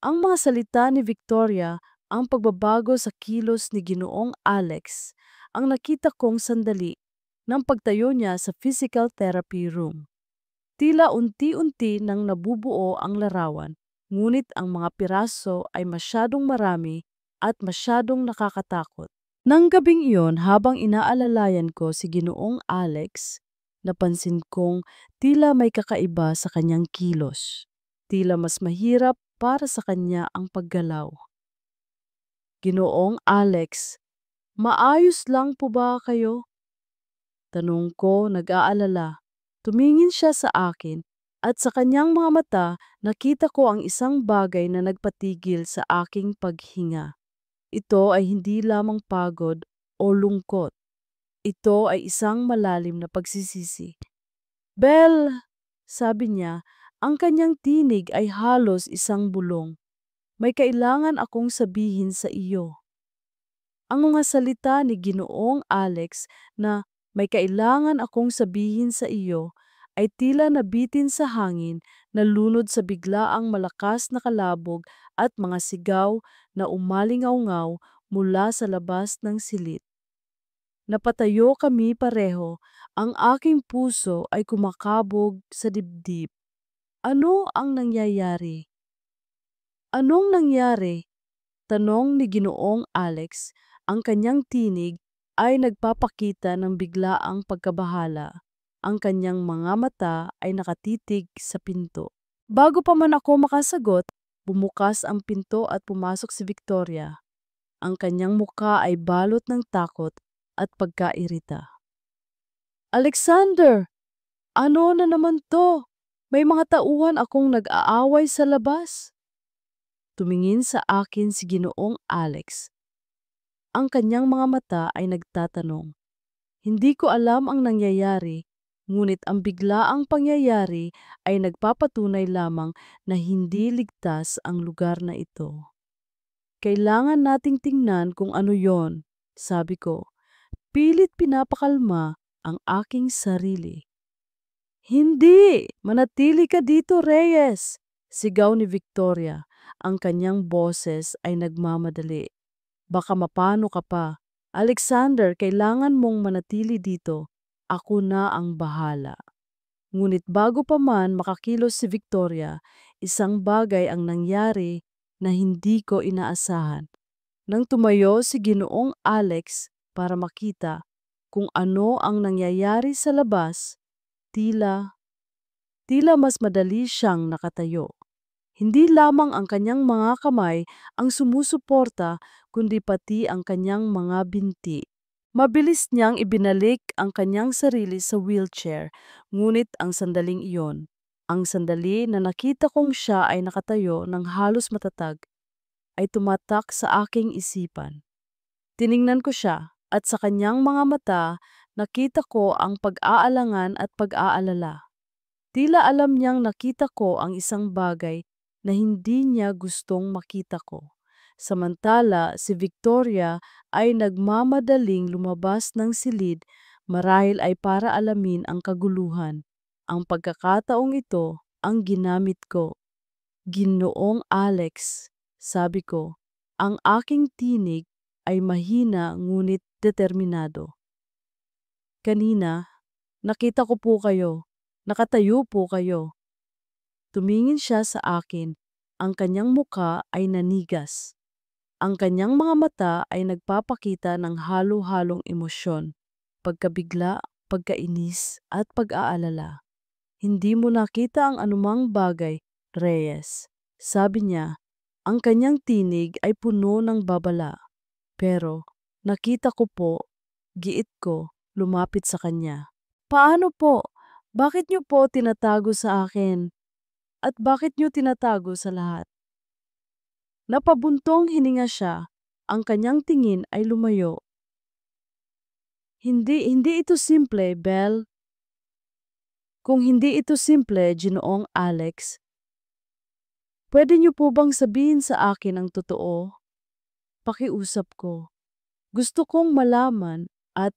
Speaker 1: Ang mga salita ni Victoria, ang pagbabago sa kilos ni Ginoong Alex, ang nakita kong sandali ng pagtayo niya sa physical therapy room. Tila unti-unti nang nabubuo ang larawan, ngunit ang mga piraso ay masyadong marami at masyadong nakakatakot. Nang gabing iyon, habang inaalalayan ko si Ginoong Alex, napansin kong tila may kakaiba sa kanyang kilos. Tila mas mahirap para sa kanya ang paggalaw. "Ginoong Alex, maayos lang po ba kayo?" Tanong ko nag-aalala. Tumingin siya sa akin at sa kanyang mga mata nakita ko ang isang bagay na nagpatigil sa aking paghinga. Ito ay hindi lamang pagod o lungkot. Ito ay isang malalim na pagsisisi. "Belle," sabi niya, ang kanyang tinig ay halos isang bulong. "May kailangan akong sabihin sa iyo." Ang mga salita ni Ginoong Alex na "may kailangan akong sabihin sa iyo" ay tila nabitin sa hangin, nalunod sa biglaang malakas na kalabog at mga sigaw na umalingaw-ngaw mula sa labas ng silid. Napatayo kami pareho, ang aking puso ay kumakabog sa dibdib. Ano ang nangyayari? Anong nangyari? Tanong ni Ginoong Alex. Ang kanyang tinig ay nagpapakita ng biglaang pagkabahala. Ang kanyang mga mata ay nakatitig sa pinto. Bago pa man ako makasagot, bumukas ang pinto at pumasok si Victoria. Ang kanyang mukha ay balot ng takot at pagkairita. "Alexander, ano na naman to? May mga tauhan akong nag-aaway sa labas." Tumingin sa akin si Ginoong Alex. Ang kanyang mga mata ay nagtatanong. Hindi ko alam ang nangyayari, ngunit ang biglaang pangyayari ay nagpapatunay lamang na hindi ligtas ang lugar na ito. "Kailangan nating tingnan kung ano yon," sabi ko. Pilit pinapakalma ang aking sarili. "Hindi! Manatili ka dito, Reyes!" sigaw ni Victoria. Ang kanyang boses ay nagmamadali. "Baka mapano ka pa. Alexander, kailangan mong manatili dito. Ako na ang bahala." Ngunit bago pa man makakilos si Victoria, isang bagay ang nangyari na hindi ko inaasahan. Nang tumayo si Ginoong Alex para makita kung ano ang nangyayari sa labas, tila, tila mas madali siyang nakatayo. Hindi lamang ang kanyang mga kamay ang sumusuporta, kundi pati ang kanyang mga binti. Mabilis niyang ibinalik ang kanyang sarili sa wheelchair, ngunit ang sandaling iyon, ang sandali na nakita kong siya ay nakatayo ng halos matatag, ay tumatak sa aking isipan. Tiningnan ko siya at sa kanyang mga mata nakita ko ang pag-aalangan at pag-aalala. Tila alam niyang nakita ko ang isang bagay na hindi niya gustong makita ko. Samantala, si Victoria ay nagmamadaling lumabas ng silid marahil ay para alamin ang kaguluhan. Ang pagkakataong ito ang ginamit ko. "Ginoong Alex," sabi ko, ang aking tinig ay mahina ngunit determinado. "Kanina, nakita ko po kayo. Nakatayo po kayo. Tumingin siya sa akin. Ang kanyang muka ay nanigas. Ang kanyang mga mata ay nagpapakita ng halo-halong emosyon, pagkabigla, pagkainis, at pag-aalala. Hindi mo nakita ang anumang bagay, Reyes. Sabi niya, ang kanyang tinig ay puno ng babala. Pero nakita ko po, giit ko, lumapit sa kanya. Paano po? Bakit niyo po tinatago sa akin? At bakit niyo tinatago sa lahat? Napabuntong hininga siya. Ang kanyang tingin ay lumayo. Hindi ito simple, Belle. Kung hindi ito simple, Ginoong Alex, pwede niyo po bang sabihin sa akin ang totoo? Pakiusap ko. Gusto kong malaman at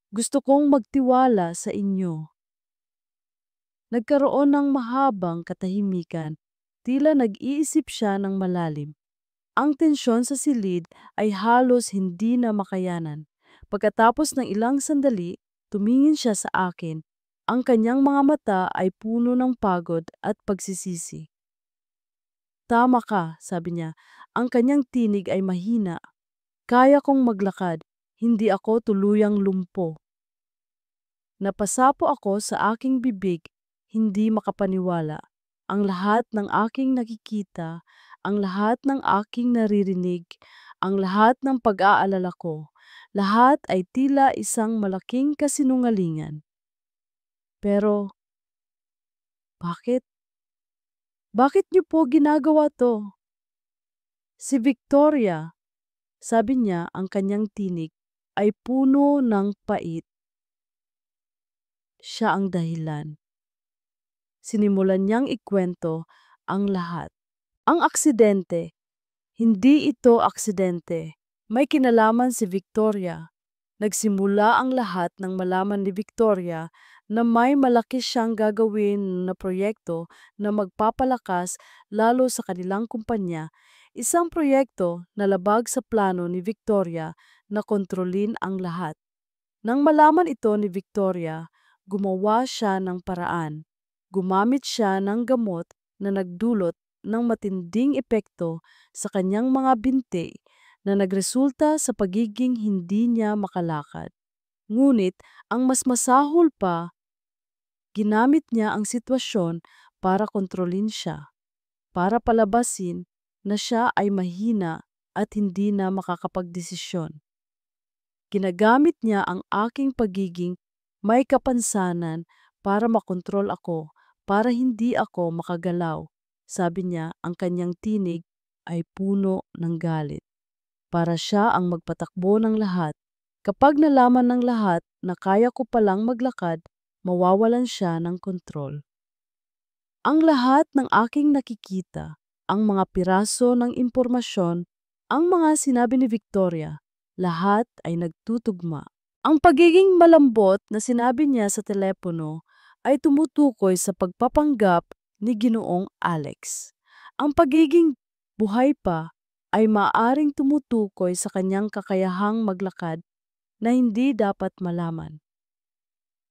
Speaker 1: gusto kong magtiwala sa inyo. Nagkaroon ng mahabang katahimikan, tila nag-iisip siya ng malalim. Ang tensyon sa silid ay halos hindi na makayanan. Pagkatapos ng ilang sandali, tumingin siya sa akin. Ang kanyang mga mata ay puno ng pagod at pagsisisi. Tama ka, sabi niya. Ang kanyang tinig ay mahina. Kaya kong maglakad, hindi ako tuluyang lumpo. Napasapo ako sa aking bibig, hindi makapaniwala. Ang lahat ng aking nakikita, ang lahat ng aking naririnig, ang lahat ng pag-aalala ko, lahat ay tila isang malaking kasinungalingan. Pero, bakit? Bakit niyo po ginagawa to? Si Victoria, sabi niya, ang kanyang tinig ay puno ng pait. Siya ang dahilan. Sinimulan niyang ikwento ang lahat. Ang aksidente, hindi ito aksidente. May kinalaman si Victoria. Nagsimula ang lahat ng malaman ni Victoria na may malaki siyang gagawin na proyekto na magpapalakas lalo sa kanilang kumpanya, isang proyekto na labag sa plano ni Victoria na kontrolin ang lahat. Nang malaman ito ni Victoria, gumawa siya ng paraan. Gumamit siya ng gamot na nagdulot ng matinding epekto sa kanyang mga binti na nagresulta sa pagiging hindi niya makalakad. Ngunit ang mas masahol pa, ginamit niya ang sitwasyon para kontrolin siya, para palabasin na siya ay mahina at hindi na makakapagdesisyon. Ginagamit niya ang aking pagiging may kapansanan para makontrol ako, para hindi ako makagalaw. Sabi niya, ang kanyang tinig ay puno ng galit. Para siya ang magpatakbo ng lahat. Kapag nalaman ng lahat na kaya ko palang maglakad, mawawalan siya ng kontrol. Ang lahat ng aking nakikita, ang mga piraso ng impormasyon, ang mga sinabi ni Victoria, lahat ay nagtutugma. Ang pagiging malambot na sinabi niya sa telepono ay tumutukoy sa pagpapanggap ni Ginoong Alex. Ang pagiging buhay pa ay maaring tumutukoy sa kanyang kakayahang maglakad na hindi dapat malaman.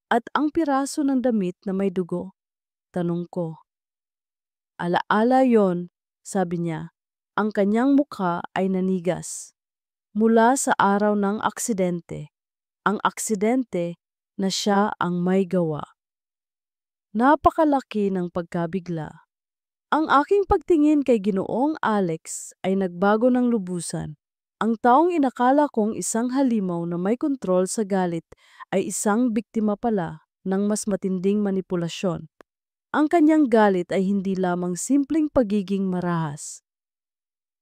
Speaker 1: At ang piraso ng damit na may dugo, tanong ko. Alaala yon, sabi niya, ang kanyang mukha ay nanigas. Mula sa araw ng aksidente, ang aksidente na siya ang may gawa. Napakalaki ng pagkabigla. Ang aking pagtingin kay Ginoong Alex ay nagbago ng lubusan. Ang taong inakala kong isang halimaw na may kontrol sa galit ay isang biktima pala ng mas matinding manipulasyon. Ang kanyang galit ay hindi lamang simpleng pagiging marahas.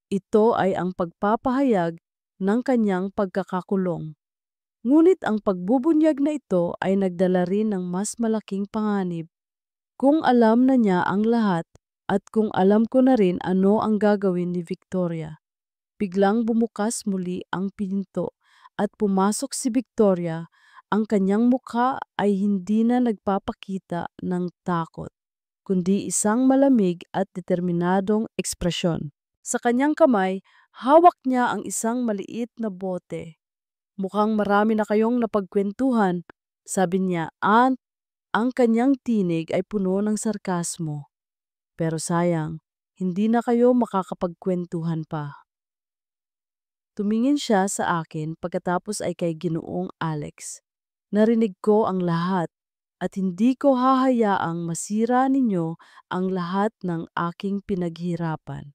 Speaker 1: Ito ay ang pagpapahayag ng kanyang pagkakakulong. Ngunit ang pagbubunyag na ito ay nagdala rin ng mas malaking panganib. Kung alam na niya ang lahat at kung alam ko na rin ano ang gagawin ni Victoria. Biglang bumukas muli ang pinto at pumasok si Victoria. Ang kanyang mukha ay hindi na nagpapakita ng takot, kundi isang malamig at determinadong ekspresyon. Sa kanyang kamay, hawak niya ang isang maliit na bote. Mukhang marami na kayong napagkwentuhan, sabi niya, Aunt. Ang kanyang tinig ay puno ng sarkasmo. Pero sayang, hindi na kayo makakapagkwentuhan pa. Tumingin siya sa akin pagkatapos ay kay Ginoong Alex. Narinig ko ang lahat at hindi ko hahayaang masira ninyo ang lahat ng aking pinaghirapan.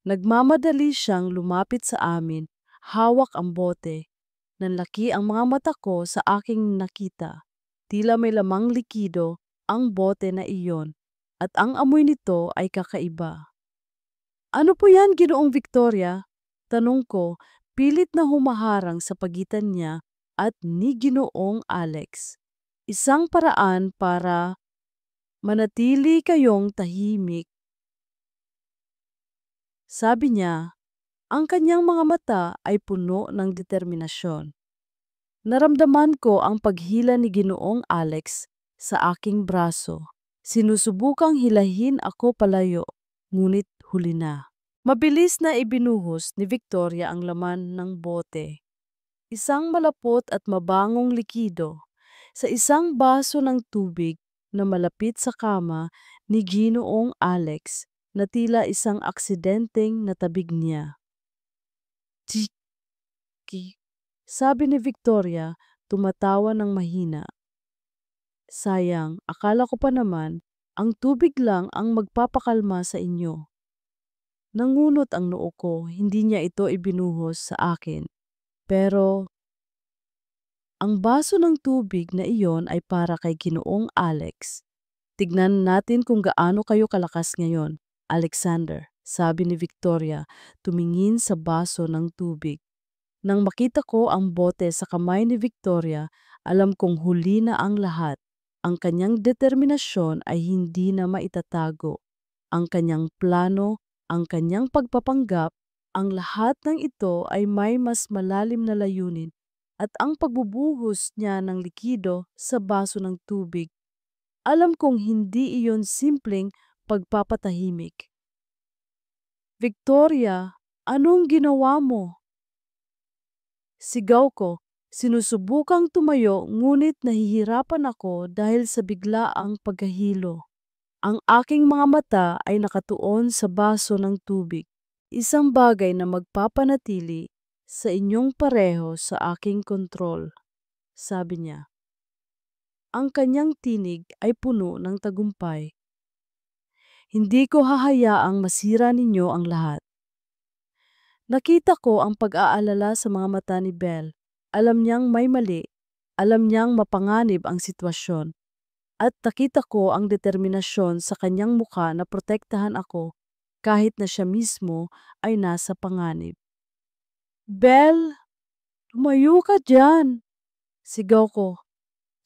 Speaker 1: Nagmamadali siyang lumapit sa amin, hawak ang bote. Nanlaki ang mga mata ko sa aking nakita. Tila may lamang likido ang bote na iyon at ang amoy nito ay kakaiba. Ano po yan, Ginoong Victoria? Tanong ko, pilit na humaharang sa pagitan niya at ni Ginoong Alex. Isang paraan para manatili kayong tahimik. Sabi niya, ang kanyang mga mata ay puno ng determinasyon. Naramdaman ko ang paghila ni Ginoong Alex sa aking braso. Sinusubukang hilahin ako palayo, ngunit huli na. Mabilis na ibinuhos ni Victoria ang laman ng bote. Isang malapot at mabangong likido sa isang baso ng tubig na malapit sa kama ni Ginoong Alex na tila isang aksidenteng natabig niya. Tiki, sabi ni Victoria, tumatawa ng mahina. Sayang, akala ko pa naman, ang tubig lang ang magpapakalma sa inyo. Nangunot ang noo ko, hindi niya ito ibinuhos sa akin. Pero, ang baso ng tubig na iyon ay para kay Ginoong Alex. Tignan natin kung gaano kayo kalakas ngayon, Alexander, sabi ni Victoria, tumingin sa baso ng tubig. Nang makita ko ang bote sa kamay ni Victoria, alam kong huli na ang lahat. Ang kanyang determinasyon ay hindi na maitatago. Ang kanyang plano, ang kanyang pagpapanggap, ang lahat ng ito ay may mas malalim na layunin at ang pagbubuhos niya ng likido sa baso ng tubig. Alam kong hindi iyon simpleng pagpapatahimik. Victoria, anong ginawa mo? Sigaw ko, sinusubukang tumayo ngunit nahihirapan ako dahil sa biglaang paghahilo. Ang aking mga mata ay nakatuon sa baso ng tubig, isang bagay na magpapanatili sa inyong pareho sa aking kontrol, sabi niya. Ang kanyang tinig ay puno ng tagumpay. Hindi ko hahayaang masira ninyo ang lahat. Nakita ko ang pag-aalala sa mga mata ni Belle. Alam niyang may mali, alam niyang mapanganib ang sitwasyon. At nakita ko ang determinasyon sa kanyang mukha na protektahan ako kahit na siya mismo ay nasa panganib. Belle, tumayo ka dyan! Sigaw ko.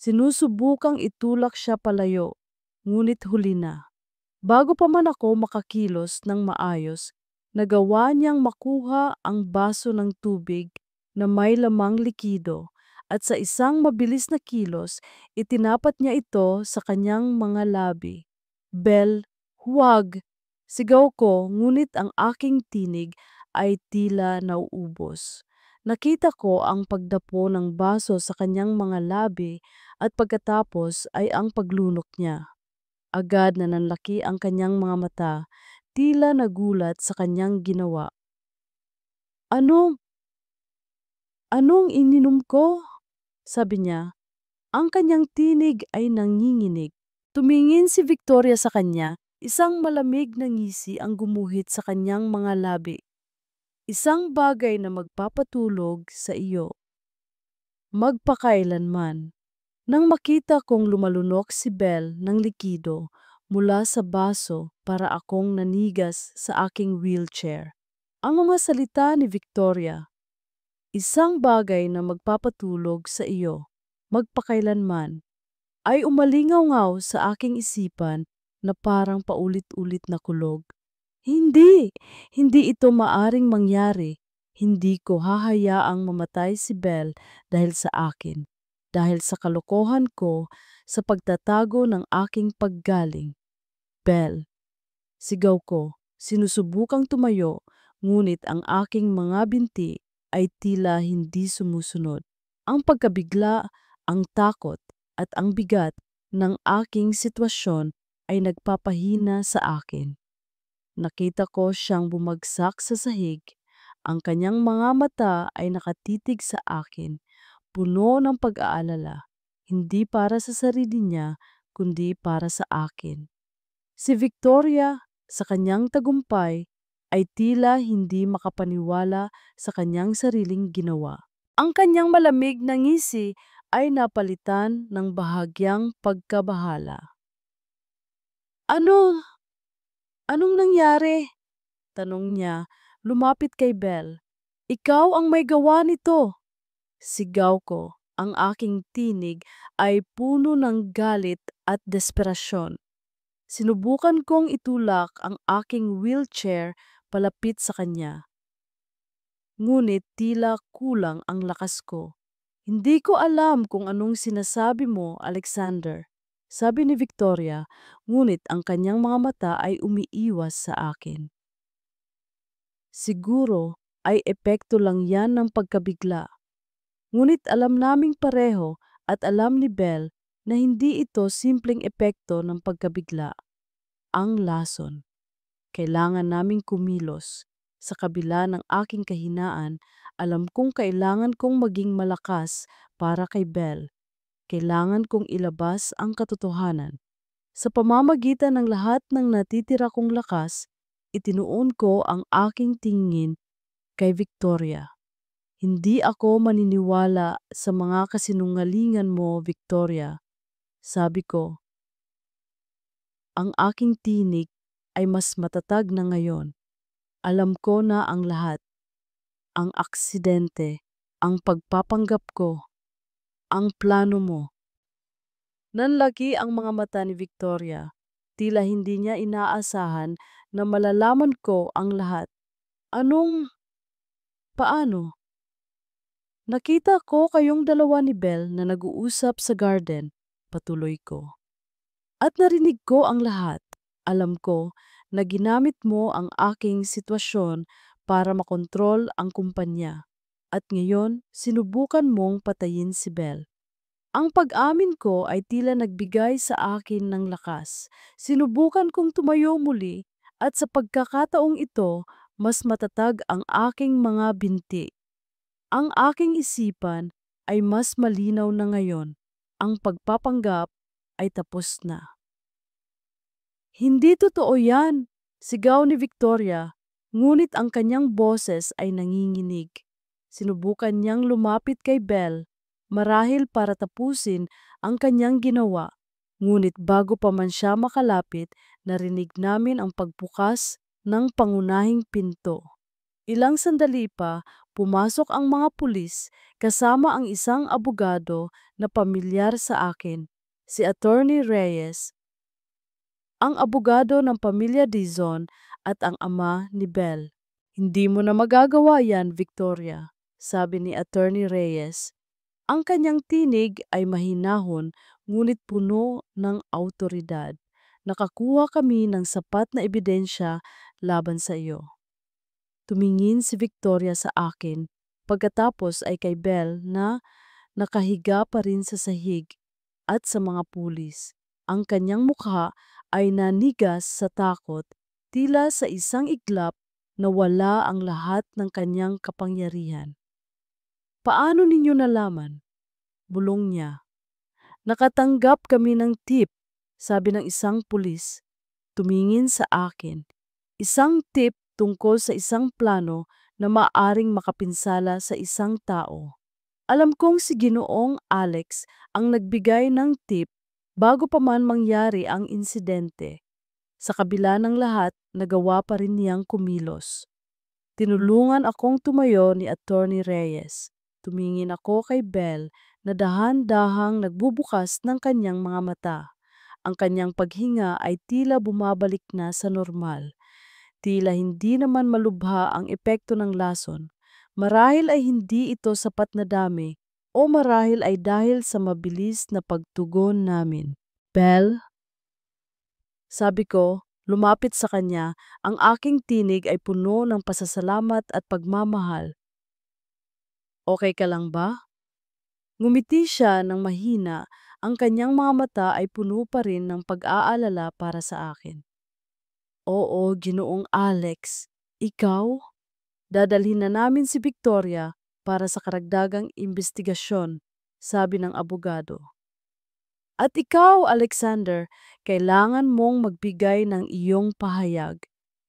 Speaker 1: Sinusubukang itulak siya palayo, ngunit huli na. Bago pa man ako makakilos ng maayos, nagawa niyang makuha ang baso ng tubig na may lamang likido at sa isang mabilis na kilos, itinapat niya ito sa kanyang mga labi. Belle, huwag! Sigaw ko, ngunit ang aking tinig ay tila nauubos. Nakita ko ang pagdapo ng baso sa kanyang mga labi at pagkatapos ay ang paglunok niya. Agad na nanlaki ang kanyang mga mata, tila nagulat sa kanyang ginawa. Anong ininom ko? Sabi niya. Ang kanyang tinig ay nanginginig. Tumingin si Victoria sa kanya, isang malamig na ngisi ang gumuhit sa kanyang mga labi. Isang bagay na magpapatulog sa iyo. Magpakailanman. Nang makita kong lumalunok si Belle ng likido mula sa baso para akong nanigas sa aking wheelchair. Ang mga salita ni Victoria, isang bagay na magpapatulog sa iyo, magpakailanman, ay umalingaw-ngaw sa aking isipan na parang paulit-ulit na kulog. Hindi! Hindi ito maaring mangyari. Hindi ko hahayaang mamatay si Belle dahil sa akin. Dahil sa kalokohan ko sa pagtatago ng aking paggaling. Belle, sigaw ko, sinusubukang tumayo, ngunit ang aking mga binti ay tila hindi sumusunod. Ang pagkabigla, ang takot, at ang bigat ng aking sitwasyon ay nagpapahina sa akin. Nakita ko siyang bumagsak sa sahig. Ang kanyang mga mata ay nakatitig sa akin, puno ng pag-aalala, hindi para sa sarili niya, kundi para sa akin. Si Victoria, sa kanyang tagumpay, ay tila hindi makapaniwala sa kanyang sariling ginawa. Ang kanyang malamig na ngisi ay napalitan ng bahagyang pagkabahala. Ano? Anong nangyari? Tanong niya, lumapit kay Belle. Ikaw ang may gawa nito. Sigaw ko. Ang aking tinig ay puno ng galit at desperasyon. Sinubukan kong itulak ang aking wheelchair palapit sa kanya. Ngunit tila kulang ang lakas ko. Hindi ko alam kung anong sinasabi mo, Alexander, sabi ni Victoria, ngunit ang kanyang mga mata ay umiiwas sa akin. Siguro ay epekto lang yan ng pagkabigla. Ngunit alam naming pareho at alam ni Belle na hindi ito simpleng epekto ng pagkabigla. Ang lason. Kailangan naming kumilos. Sa kabila ng aking kahinaan, alam kong kailangan kong maging malakas para kay Belle. Kailangan kong ilabas ang katotohanan. Sa pamamagitan ng lahat ng natitira kong lakas, itinuon ko ang aking tingin kay Victoria. Hindi ako maniniwala sa mga kasinungalingan mo, Victoria. Sabi ko, ang aking tinig ay mas matatag na ngayon. Alam ko na ang lahat. Ang aksidente, ang pagpapanggap ko, ang plano mo. Nanlaki ang mga mata ni Victoria. Tila hindi niya inaasahan na malalaman ko ang lahat. Paano? Nakita ko kayong dalawa ni Belle na nag-uusap sa garden, patuloy ko. At narinig ko ang lahat. Alam ko na ginamit mo ang aking sitwasyon para makontrol ang kumpanya. At ngayon, sinubukan mong patayin si Belle. Ang pag-amin ko ay tila nagbigay sa akin ng lakas. Sinubukan kong tumayo muli at sa pagkakataong ito, mas matatag ang aking mga binti. Ang aking isipan ay mas malinaw na ngayon. Ang pagpapanggap ay tapos na. Hindi totoo yan, sigaw ni Victoria, ngunit ang kanyang boses ay nanginginig. Sinubukan niyang lumapit kay Belle, marahil para tapusin ang kanyang ginawa. Ngunit bago pa man siya makalapit, narinig namin ang pagbukas ng pangunahing pinto. Ilang sandali pa, pumasok ang mga pulis kasama ang isang abogado na pamilyar sa akin, si Attorney Reyes, ang abogado ng pamilya Dizon at ang ama ni Belle. Hindi mo na magagawa yan, Victoria, sabi ni Attorney Reyes. Ang kanyang tinig ay mahinahon ngunit puno ng awtoridad. Nakakuha kami ng sapat na ebidensya laban sa iyo. Tumingin si Victoria sa akin, pagkatapos ay kay Belle na nakahiga pa rin sa sahig at sa mga pulis. Ang kanyang mukha ay nanigas sa takot, tila sa isang iglap na wala ang lahat ng kanyang kapangyarihan. Paano ninyo nalaman? Bulong niya. Nakatanggap kami ng tip, sabi ng isang pulis. Tumingin sa akin. Isang tip tungkol sa isang plano na maaring makapinsala sa isang tao. Alam kong si Ginoong Alex ang nagbigay ng tip bago pa man mangyari ang insidente. Sa kabila ng lahat, nagawa pa rin niyang kumilos. Tinulungan akong tumayo ni Attorney Reyes. Tumingin ako kay Belle na dahan-dahang nagbubukas ng kanyang mga mata. Ang kanyang paghinga ay tila bumabalik na sa normal. Tila hindi naman malubha ang epekto ng lason. Marahil ay hindi ito sapat na dami o marahil ay dahil sa mabilis na pagtugon namin. Belle, sabi ko, lumapit sa kanya, ang aking tinig ay puno ng pasasalamat at pagmamahal. Okay ka lang ba? Ngumiti siya ng mahina Ang kanyang mga mata ay puno pa rin ng pag-aalala para sa akin. Oo, Ginoong Alex, ikaw? Dadalhin na namin si Victoria para sa karagdagang imbestigasyon, sabi ng abogado. At ikaw, Alexander, kailangan mong magbigay ng iyong pahayag.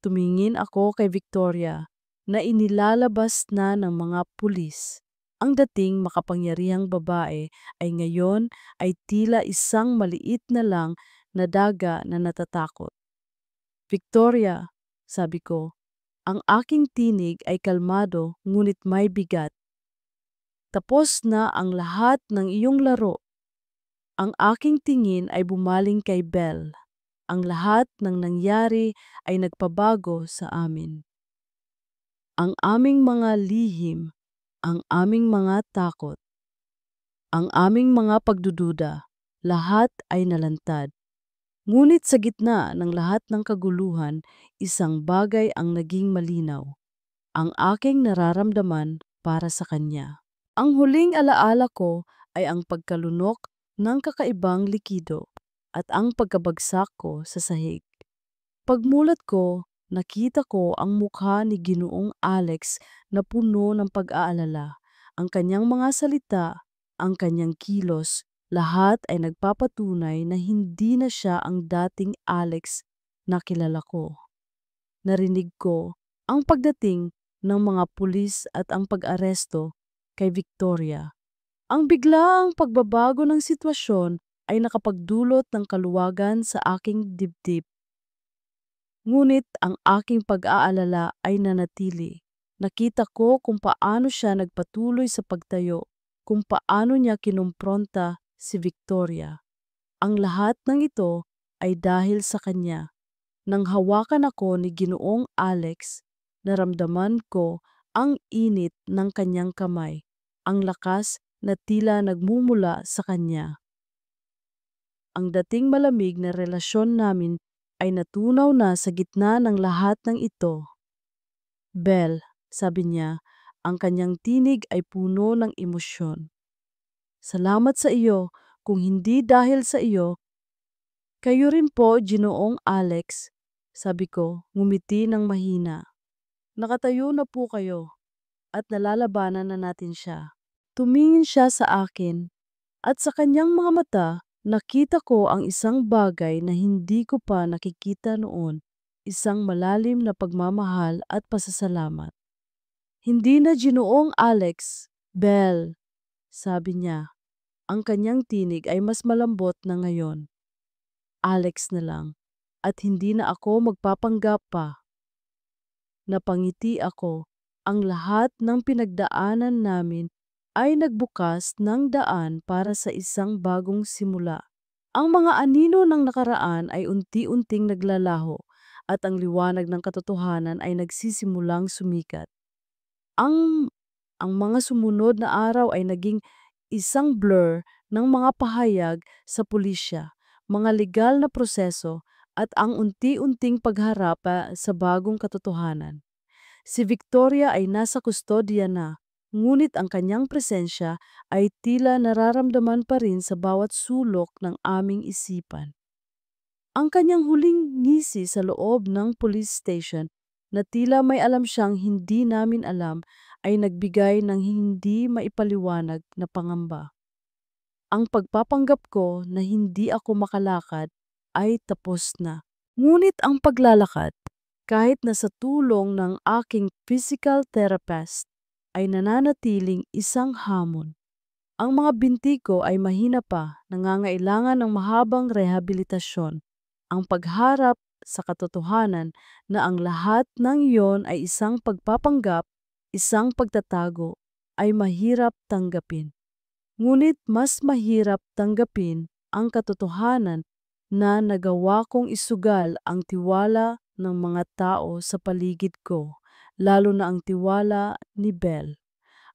Speaker 1: Tumingin ako kay Victoria na inilalabas na ng mga pulis. Ang dating makapangyarihang babae ay ngayon ay tila isang maliit na lang na daga na natatakot. Victoria, sabi ko, ang aking tinig ay kalmado ngunit may bigat. Tapos na ang lahat ng iyong laro. Ang aking tingin ay bumaling kay Belle. Ang lahat ng nangyari ay nagpabago sa amin. Ang aming mga lihim, ang aming mga takot, ang aming mga pagdududa, lahat ay nalantad. Ngunit sa gitna ng lahat ng kaguluhan, isang bagay ang naging malinaw. Ang aking nararamdaman para sa kanya. Ang huling alaala ko ay ang pagkalunok ng kakaibang likido at ang pagkabagsak ko sa sahig. Pagmulat ko, nakita ko ang mukha ni Ginoong Alex na puno ng pag-aalala. Ang kanyang mga salita, ang kanyang kilos, lahat ay nagpapatunay na hindi na siya ang dating Alex na kilala ko. Narinig ko ang pagdating ng mga pulis at ang pag-aresto kay Victoria. Ang biglaang pagbabago ng sitwasyon ay nakapagdulot ng kaluwagan sa aking dibdib. Ngunit ang aking pag-aalala ay nanatili. Nakita ko kung paano siya nagpatuloy sa pagtayo, kung paano niya kinumpronta si Victoria. Ang lahat ng ito ay dahil sa kanya. Nang hawakan ako ni Ginoong Alex, naramdaman ko ang init ng kanyang kamay, ang lakas na tila nagmumula sa kanya. Ang dating malamig na relasyon namin ay natunaw na sa gitna ng lahat ng ito. Belle, sabi niya, ang kanyang tinig ay puno ng emosyon. Salamat sa iyo, kung hindi dahil sa iyo. Kayo rin po, Ginoong Alex, sabi ko, ngumiti ng mahina. Nakatayo na po kayo at nalalabanan na natin siya. Tumingin siya sa akin at sa kanyang mga mata nakita ko ang isang bagay na hindi ko pa nakikita noon, isang malalim na pagmamahal at pasasalamat. Hindi na Ginoong Alex, Belle, sabi niya. Ang kanyang tinig ay mas malambot na ngayon. Alex na lang, at hindi na ako magpapanggap pa. Napangiti ako. Ang lahat ng pinagdaanan namin ay nagbukas ng daan para sa isang bagong simula. Ang mga anino ng nakaraan ay unti-unting naglalaho at ang liwanag ng katotohanan ay nagsisimulang sumikat. Ang ang mga sumunod na araw ay naging isang blur ng mga pahayag sa pulisya, mga legal na proseso at ang unti-unting pagharap sa bagong katotohanan. Si Victoria ay nasa kustodiya na, ngunit ang kanyang presensya ay tila nararamdaman pa rin sa bawat sulok ng aming isipan. Ang kanyang huling ngisi sa loob ng police station na tila may alam siyang hindi namin alam ay nagbigay ng hindi maipaliwanag na pangamba. Ang pagpapanggap ko na hindi ako makalakad ay tapos na. Ngunit ang paglalakad, kahit na sa tulong ng aking physical therapist, ay nananatiling isang hamon. Ang mga binti ko ay mahina pa, nangangailangan ng mahabang rehabilitasyon. Ang pagharap sa katotohanan na ang lahat ng iyon ay isang pagpapanggap, isang pagtatago, ay mahirap tanggapin. Ngunit mas mahirap tanggapin ang katotohanan na nagawa kong isugal ang tiwala ng mga tao sa paligid ko, lalo na ang tiwala ni Belle.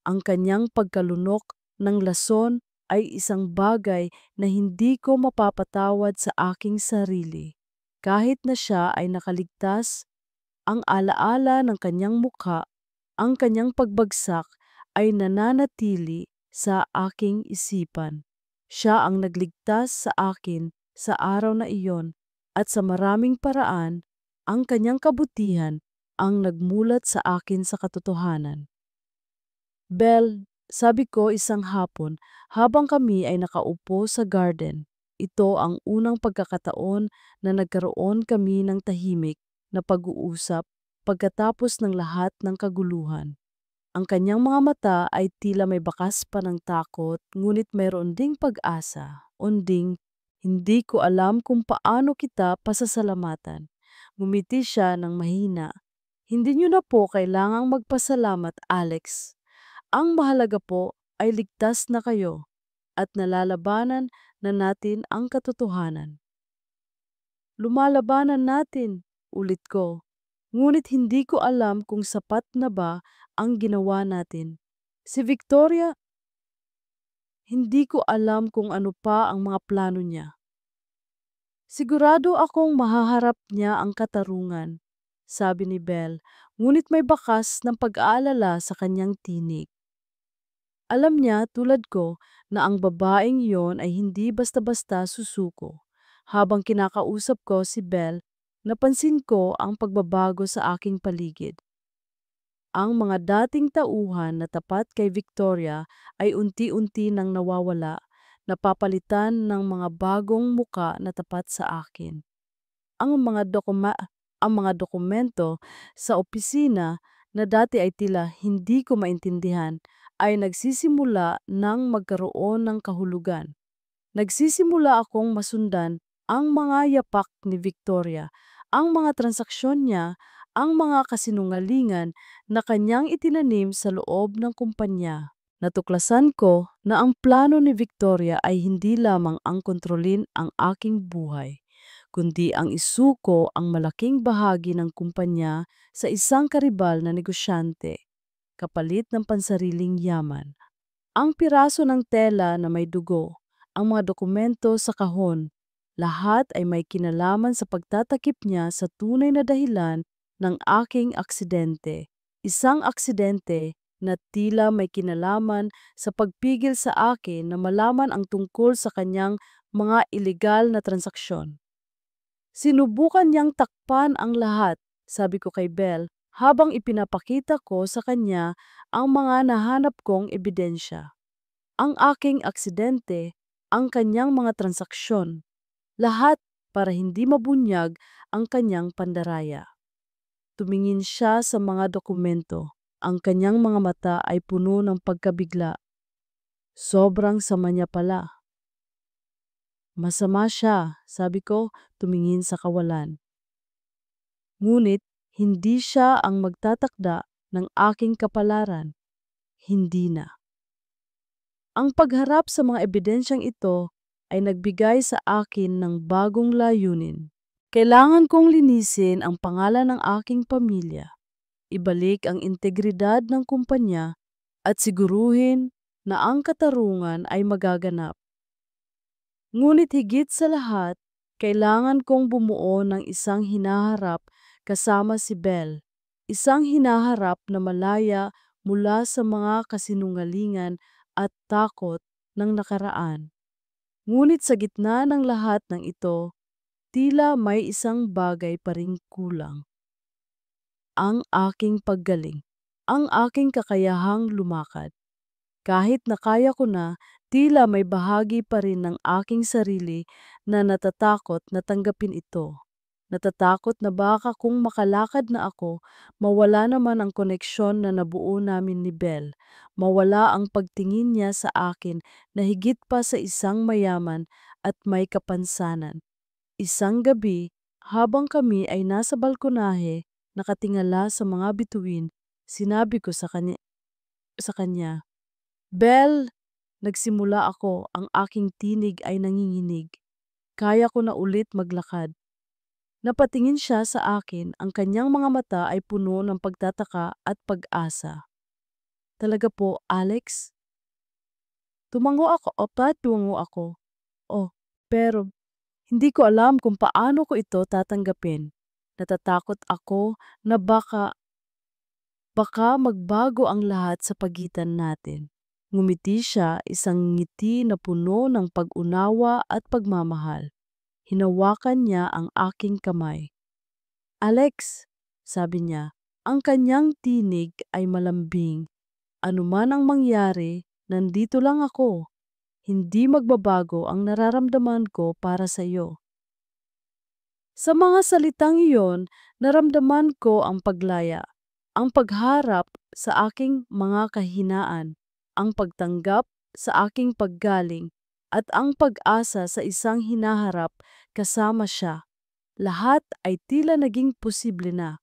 Speaker 1: Ang kanyang pagkalunok ng lason ay isang bagay na hindi ko mapapatawad sa aking sarili. Kahit na siya ay nakaligtas, ang alaala ng kanyang mukha, ang kanyang pagbagsak ay nananatili sa aking isipan. Siya ang nagligtas sa akin sa araw na iyon at sa maraming paraan, ang kanyang kabutihan ang nagmulat sa akin sa katotohanan. Belle, sabi ko isang hapon habang kami ay nakaupo sa garden. Ito ang unang pagkakataon na nagkaroon kami ng tahimik na pag-uusap pagkatapos ng lahat ng kaguluhan. Ang kanyang mga mata ay tila may bakas pa ng takot, ngunit mayroon ding pag-asa. Unding, hindi ko alam kung paano kita pasasalamatan. Ngumiti siya ng mahina. Hindi niyo na po kailangang magpasalamat, Alex. Ang mahalaga po ay ligtas na kayo at nalalabanan na natin ang katotohanan. Lumalabanan natin, ulit ko. Ngunit hindi ko alam kung sapat na ba ang ginawa natin. Si Victoria, hindi ko alam kung ano pa ang mga plano niya. Sigurado akong mahaharap niya ang katarungan, sabi ni Belle, ngunit may bakas ng pag-aalala sa kanyang tinig. Alam niya tulad ko na ang babaeng iyon ay hindi basta-basta susuko. Habang kinakausap ko si Belle, napansin ko ang pagbabago sa aking paligid. Ang mga dating tauhan na tapat kay Victoria ay unti-unti nang nawawala, napapalitan ng mga bagong muka na tapat sa akin. Ang mga dokumento sa opisina na dati ay tila hindi ko maintindihan ay nagsisimula ng magkaroon ng kahulugan. Nagsisimula akong masundan ang mga yapak ni Victoria, ang mga transaksyon niya, ang mga kasinungalingan na kanyang itinanim sa loob ng kumpanya. Natuklasan ko na ang plano ni Victoria ay hindi lamang ang kontrolin ang aking buhay, kundi ang isuko ang malaking bahagi ng kumpanya sa isang karibal na negosyante, kapalit ng pansariling yaman. Ang piraso ng tela na may dugo, ang mga dokumento sa kahon, lahat ay may kinalaman sa pagtatakip niya sa tunay na dahilan ng aking aksidente. Isang aksidente na tila may kinalaman sa pagpigil sa akin na malaman ang tungkol sa kanyang mga ilegal na transaksyon. Sinubukan niyang takpan ang lahat, sabi ko kay Belle, habang ipinapakita ko sa kanya ang mga nahanap kong ebidensya. Ang aking aksidente, ang kanyang mga transaksyon, lahat para hindi mabunyag ang kanyang pandaraya. Tumingin siya sa mga dokumento. Ang kanyang mga mata ay puno ng pagkabigla. Sobrang sama niya pala. Masama siya, sabi ko, tumingin sa kawalan. Ngunit hindi siya ang magtatakda ng aking kapalaran. Hindi na. Ang pagharap sa mga ebidensyang ito ay nagbigay sa akin ng bagong layunin. Kailangan kong linisin ang pangalan ng aking pamilya, ibalik ang integridad ng kumpanya at siguruhin na ang katarungan ay magaganap. Ngunit higit sa lahat, kailangan kong bumuo ng isang hinaharap kasama si Belle, isang hinaharap na malaya mula sa mga kasinungalingan at takot ng nakaraan. Ngunit sa gitna ng lahat ng ito, tila may isang bagay pa ring kulang. Ang aking paggaling, ang aking kakayahang lumakad. Kahit na kaya ko na, tila may bahagi pa rin ng aking sarili na natatakot na tanggapin ito. Natatakot na baka kung makalakad na ako, mawala naman ang koneksyon na nabuo namin ni Belle, mawala ang pagtingin niya sa akin na higit pa sa isang mayaman at may kapansanan. Isang gabi, habang kami ay nasa balkonahe, nakatingala sa mga bituin, sinabi ko sa kanya, Belle, nagsimula ako, ang aking tinig ay nanginginig. Kaya ko na ulit maglakad. Napatingin siya sa akin, ang kanyang mga mata ay puno ng pagtataka at pag-asa. Talaga po, Alex? Tumango ako. Oh, pero hindi ko alam kung paano ko ito tatanggapin. Natatakot ako na baka magbago ang lahat sa pagitan natin. Ngumiti siya, isang ngiti na puno ng pag-unawa at pagmamahal. Hinawakan niya ang aking kamay. Alex, sabi niya, ang kanyang tinig ay malambing. Anuman ang mangyari, nandito lang ako. Hindi magbabago ang nararamdaman ko para sa iyo. Sa mga salitang iyon, naramdaman ko ang paglaya, ang pagharap sa aking mga kahinaan, ang pagtanggap sa aking paggaling, at ang pag-asa sa isang hinaharap kasama siya. Lahat ay tila naging posible na.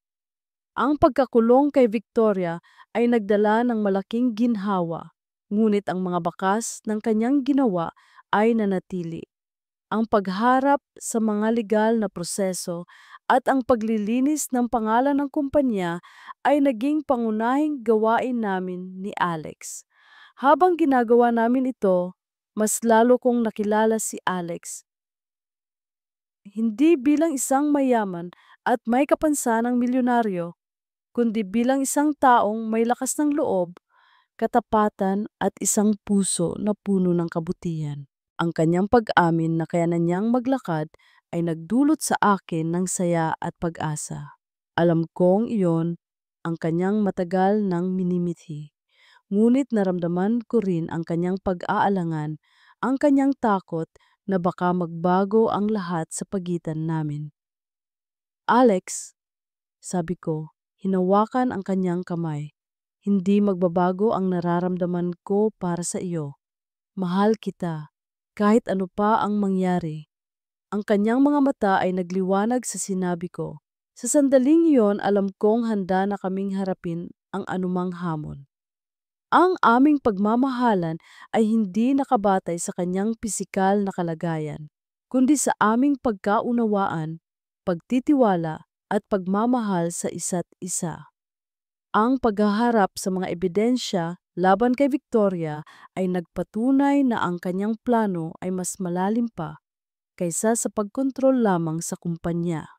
Speaker 1: Ang pagkakulong kay Victoria ay nagdala ng malaking ginhawa, ngunit ang mga bakas ng kanyang ginawa ay nanatili. Ang pagharap sa mga legal na proseso at ang paglilinis ng pangalan ng kumpanya ay naging pangunahing gawain namin ni Alex. Habang ginagawa namin ito, mas lalo kong nakilala si Alex. Hindi bilang isang mayaman at may kapansanang milyonaryo, kundi bilang isang taong may lakas ng loob, katapatan at isang puso na puno ng kabutihan. Ang kanyang pag-amin na kayanan niyang maglakad ay nagdulot sa akin ng saya at pag-asa. Alam kong iyon ang kanyang matagal nang minimithi. Ngunit naramdaman ko rin ang kanyang pag-aalangan, ang kanyang takot na baka magbago ang lahat sa pagitan namin. Alex, sabi ko, hinawakan ang kanyang kamay. Hindi magbabago ang nararamdaman ko para sa iyo. Mahal kita, kahit ano pa ang mangyari. Ang kanyang mga mata ay nagliwanag sa sinabi ko. Sa sandaling iyon, alam kong handa na kaming harapin ang anumang hamon. Ang aming pagmamahalan ay hindi nakabatay sa kanyang pisikal na kalagayan, kundi sa aming pagkaunawaan, pagtitiwala at pagmamahal sa isa't isa. Ang paghaharap sa mga ebidensya laban kay Victoria ay nagpatunay na ang kanyang plano ay mas malalim pa kaysa sa pagkontrol lamang sa kumpanya.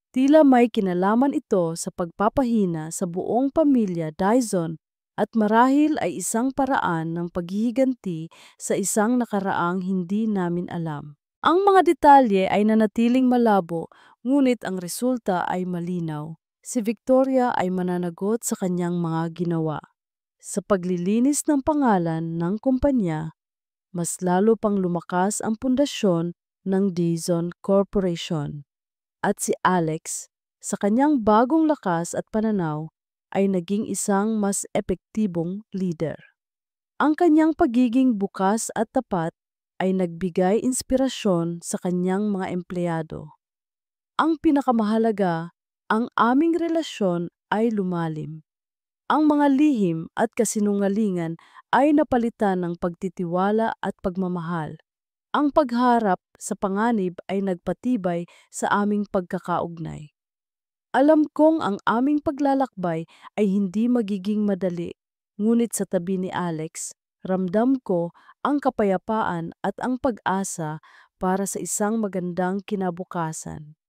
Speaker 1: Tila may kinalaman ito sa pagpapahina sa buong pamilya Dyson at marahil ay isang paraan ng paghihiganti sa isang nakaraang hindi namin alam. Ang mga detalye ay nanatiling malabo, ngunit ang resulta ay malinaw. Si Victoria ay mananagot sa kanyang mga ginawa. Sa paglilinis ng pangalan ng kumpanya, mas lalo pang lumakas ang pundasyon ng Dyson Corporation. At si Alex, sa kanyang bagong lakas at pananaw, ay naging isang mas epektibong leader. Ang kanyang pagiging bukas at tapat ay nagbigay inspirasyon sa kanyang mga empleyado. Ang pinakamahalaga, ang aming relasyon ay lumalim. Ang mga lihim at kasinungalingan ay napalitan ng pagtitiwala at pagmamahal. Ang pagharap sa panganib ay nagpatibay sa aming pagkakaugnay. Alam kong ang aming paglalakbay ay hindi magiging madali, ngunit sa tabi ni Alex, ramdam ko ang kapayapaan at ang pag-asa para sa isang magandang kinabukasan.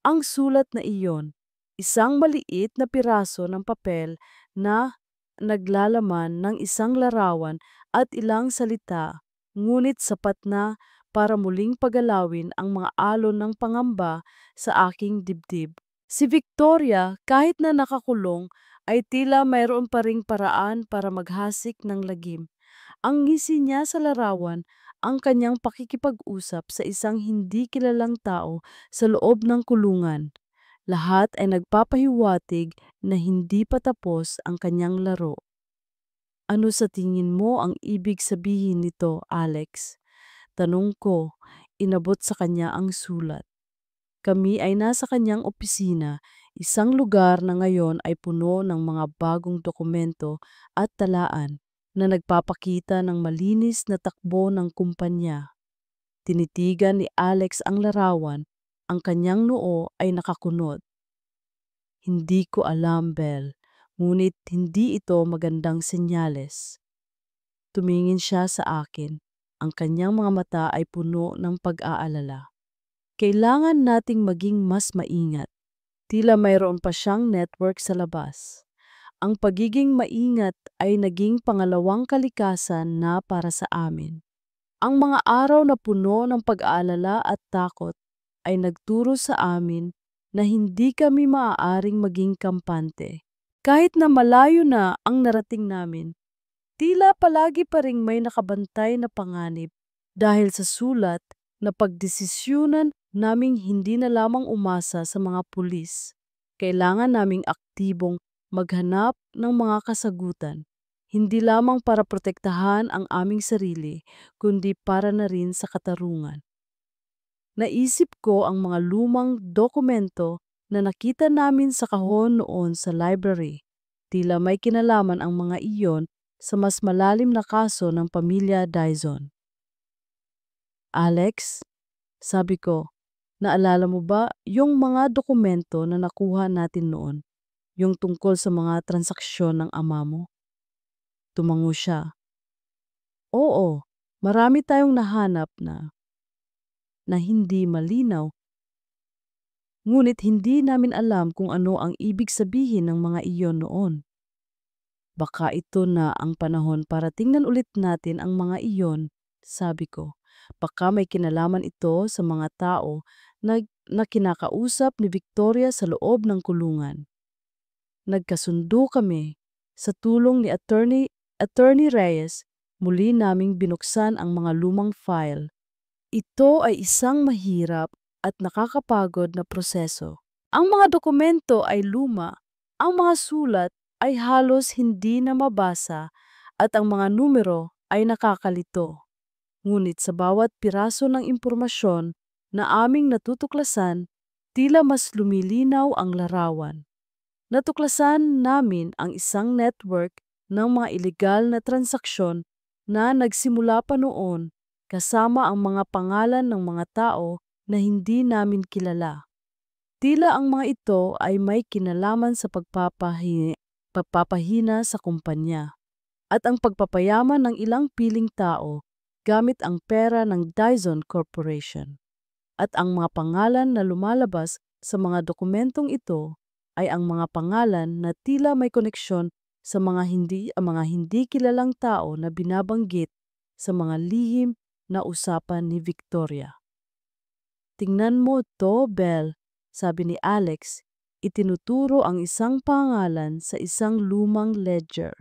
Speaker 1: Ang sulat na iyon, isang maliit na piraso ng papel na naglalaman ng isang larawan at ilang salita, ngunit sapat na para muling pagalawin ang mga alon ng pangamba sa aking dibdib. Si Victoria, kahit na nakakulong, ay tila mayroon pa ring paraan para maghasik ng lagim. Ang ngisi niya sa larawan, ang kanyang pakikipag-usap sa isang hindi kilalang tao sa loob ng kulungan. Lahat ay nagpapahiwatig na hindi pa tapos ang kanyang laro. Ano sa tingin mo ang ibig sabihin nito, Alex? Tanong ko, inabot sa kanya ang sulat. Kami ay nasa kanyang opisina, isang lugar na ngayon ay puno ng mga bagong dokumento at talaan na nagpapakita ng malinis na takbo ng kumpanya. Tinitigan ni Alex ang larawan, ang kanyang noo ay nakakunot. Hindi ko alam, Belle, ngunit hindi ito magandang senyales. Tumingin siya sa akin, ang kanyang mga mata ay puno ng pag-aalala. Kailangan nating maging mas maingat. Tila mayroon pa siyang network sa labas. Ang pagiging maingat ay naging pangalawang kalikasan na para sa amin. Ang mga araw na puno ng pag-aalala at takot ay nagturo sa amin na hindi kami maaaring maging kampante. Kahit na malayo na ang narating namin, tila palagi pa ring may nakabantay na panganib dahil sa sulat na pagdesisyunan naming hindi na lamang umasa sa mga pulis. Kailangan naming aktibong maghanap ng mga kasagutan, hindi lamang para protektahan ang aming sarili, kundi para na rin sa katarungan. Naisip ko ang mga lumang dokumento na nakita namin sa kahon noon sa library. Tila may kinalaman ang mga iyon sa mas malalim na kaso ng pamilya Dyson. Alex, sabi ko, naalala mo ba yung mga dokumento na nakuha natin noon? Yung tungkol sa mga transaksyon ng ama mo? Tumango siya. Oo, marami tayong nahanap na hindi malinaw. Ngunit hindi namin alam kung ano ang ibig sabihin ng mga iyon noon. Baka ito na ang panahon para tingnan ulit natin ang mga iyon, sabi ko. Baka may kinalaman ito sa mga tao na kinakausap ni Victoria sa loob ng kulungan. Nagkasundo kami. Sa tulong ni Attorney Reyes, muli naming binuksan ang mga lumang file. Ito ay isang mahirap at nakakapagod na proseso. Ang mga dokumento ay luma, ang mga sulat ay halos hindi na mabasa at ang mga numero ay nakakalito. Ngunit sa bawat piraso ng impormasyon na aming natutuklasan, tila mas lumilinaw ang larawan. Natuklasan namin ang isang network ng mga ilegal na transaksyon na nagsimula pa noon kasama ang mga pangalan ng mga tao na hindi namin kilala. Tila ang mga ito ay may kinalaman sa pagpapahina sa kumpanya at ang pagpapayaman ng ilang piling tao gamit ang pera ng Dyson Corporation. At ang mga pangalan na lumalabas sa mga dokumentong ito ay ang mga pangalan na tila may koneksyon sa mga hindi kilalang tao na binabanggit sa mga lihim na usapan ni Victoria. Tingnan mo to, Belle, sabi ni Alex. Itinuturo ang isang pangalan sa isang lumang ledger.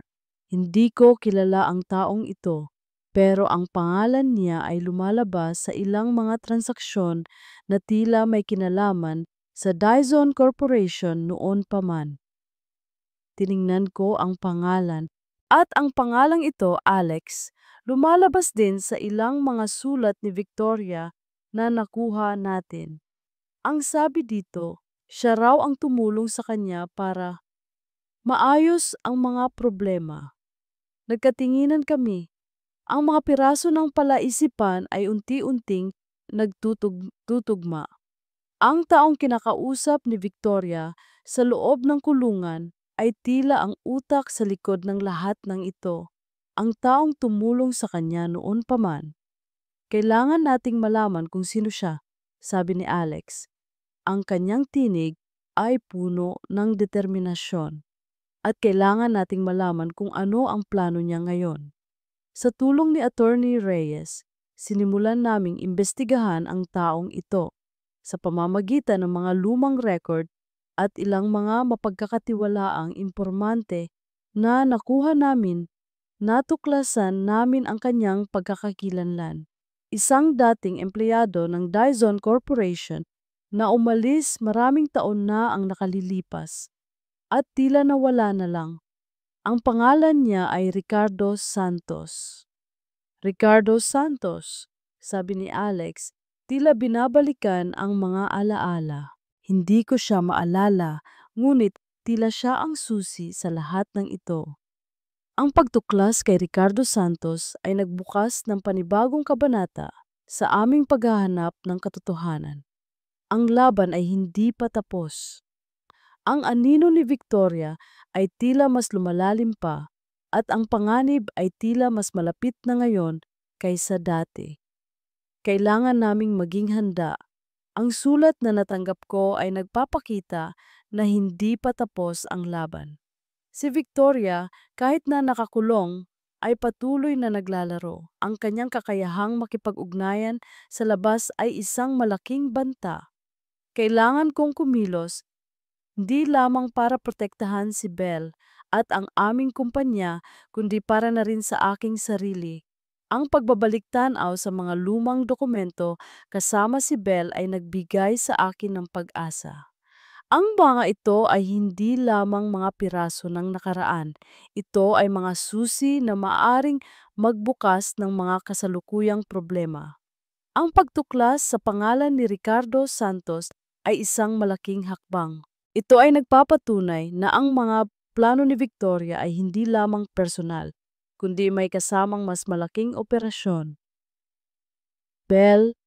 Speaker 1: Hindi ko kilala ang taong ito, pero ang pangalan niya ay lumalabas sa ilang mga transaksyon na tila may kinalaman sa Dyson Corporation noon pa man. Tiningnan ko ang pangalan at ang pangalang ito, Alex, lumalabas din sa ilang mga sulat ni Victoria na nakuha natin. Ang sabi dito, siya raw ang tumulong sa kanya para maayos ang mga problema. Nagkatinginan kami. Ang mga piraso ng palaisipan ay unti-unting nagtutugma. Ang taong kinakausap ni Victoria sa loob ng kulungan ay tila ang utak sa likod ng lahat ng ito. Ang taong tumulong sa kanya noon pa man. Kailangan nating malaman kung sino siya, sabi ni Alex. Ang kanyang tinig ay puno ng determinasyon. At kailangan nating malaman kung ano ang plano niya ngayon. Sa tulong ni Attorney Reyes, sinimulan naming imbestigahan ang taong ito sa pamamagitan ng mga lumang record at ilang mga mapagkakatiwalaang impormante na nakuha namin. Natuklasan namin ang kanyang pagkakakilanlan. Isang dating empleyado ng Dyson Corporation na umalis maraming taon na ang nakalilipas at tila nawala na lang. Ang pangalan niya ay Ricardo Santos. Ricardo Santos, sabi ni Alex, tila binabalikan ang mga alaala. Hindi ko siya maalala, ngunit tila siya ang susi sa lahat ng ito. Ang pagtuklas kay Ricardo Santos ay nagbukas ng panibagong kabanata sa aming paghahanap ng katotohanan. Ang laban ay hindi pa tapos. Ang anino ni Victoria ay tila mas lumalalim pa at ang panganib ay tila mas malapit na ngayon kaysa dati. Kailangan naming maging handa. Ang sulat na natanggap ko ay nagpapakita na hindi pa tapos ang laban. Si Victoria, kahit na nakakulong, ay patuloy na naglalaro. Ang kanyang kakayahang makipag-ugnayan sa labas ay isang malaking banta. Kailangan kong kumilos, hindi lamang para protektahan si Belle at ang aming kumpanya, kundi para na rin sa aking sarili. Ang pagbabalik-tanaw sa mga lumang dokumento kasama si Belle ay nagbigay sa akin ng pag-asa. Ang mga ito ay hindi lamang mga piraso ng nakaraan. Ito ay mga susi na maaring magbukas ng mga kasalukuyang problema. Ang pagtuklas sa pangalan ni Ricardo Santos ay isang malaking hakbang. Ito ay nagpapatunay na ang mga plano ni Victoria ay hindi lamang personal, kundi may kasamang mas malaking operasyon. Belle,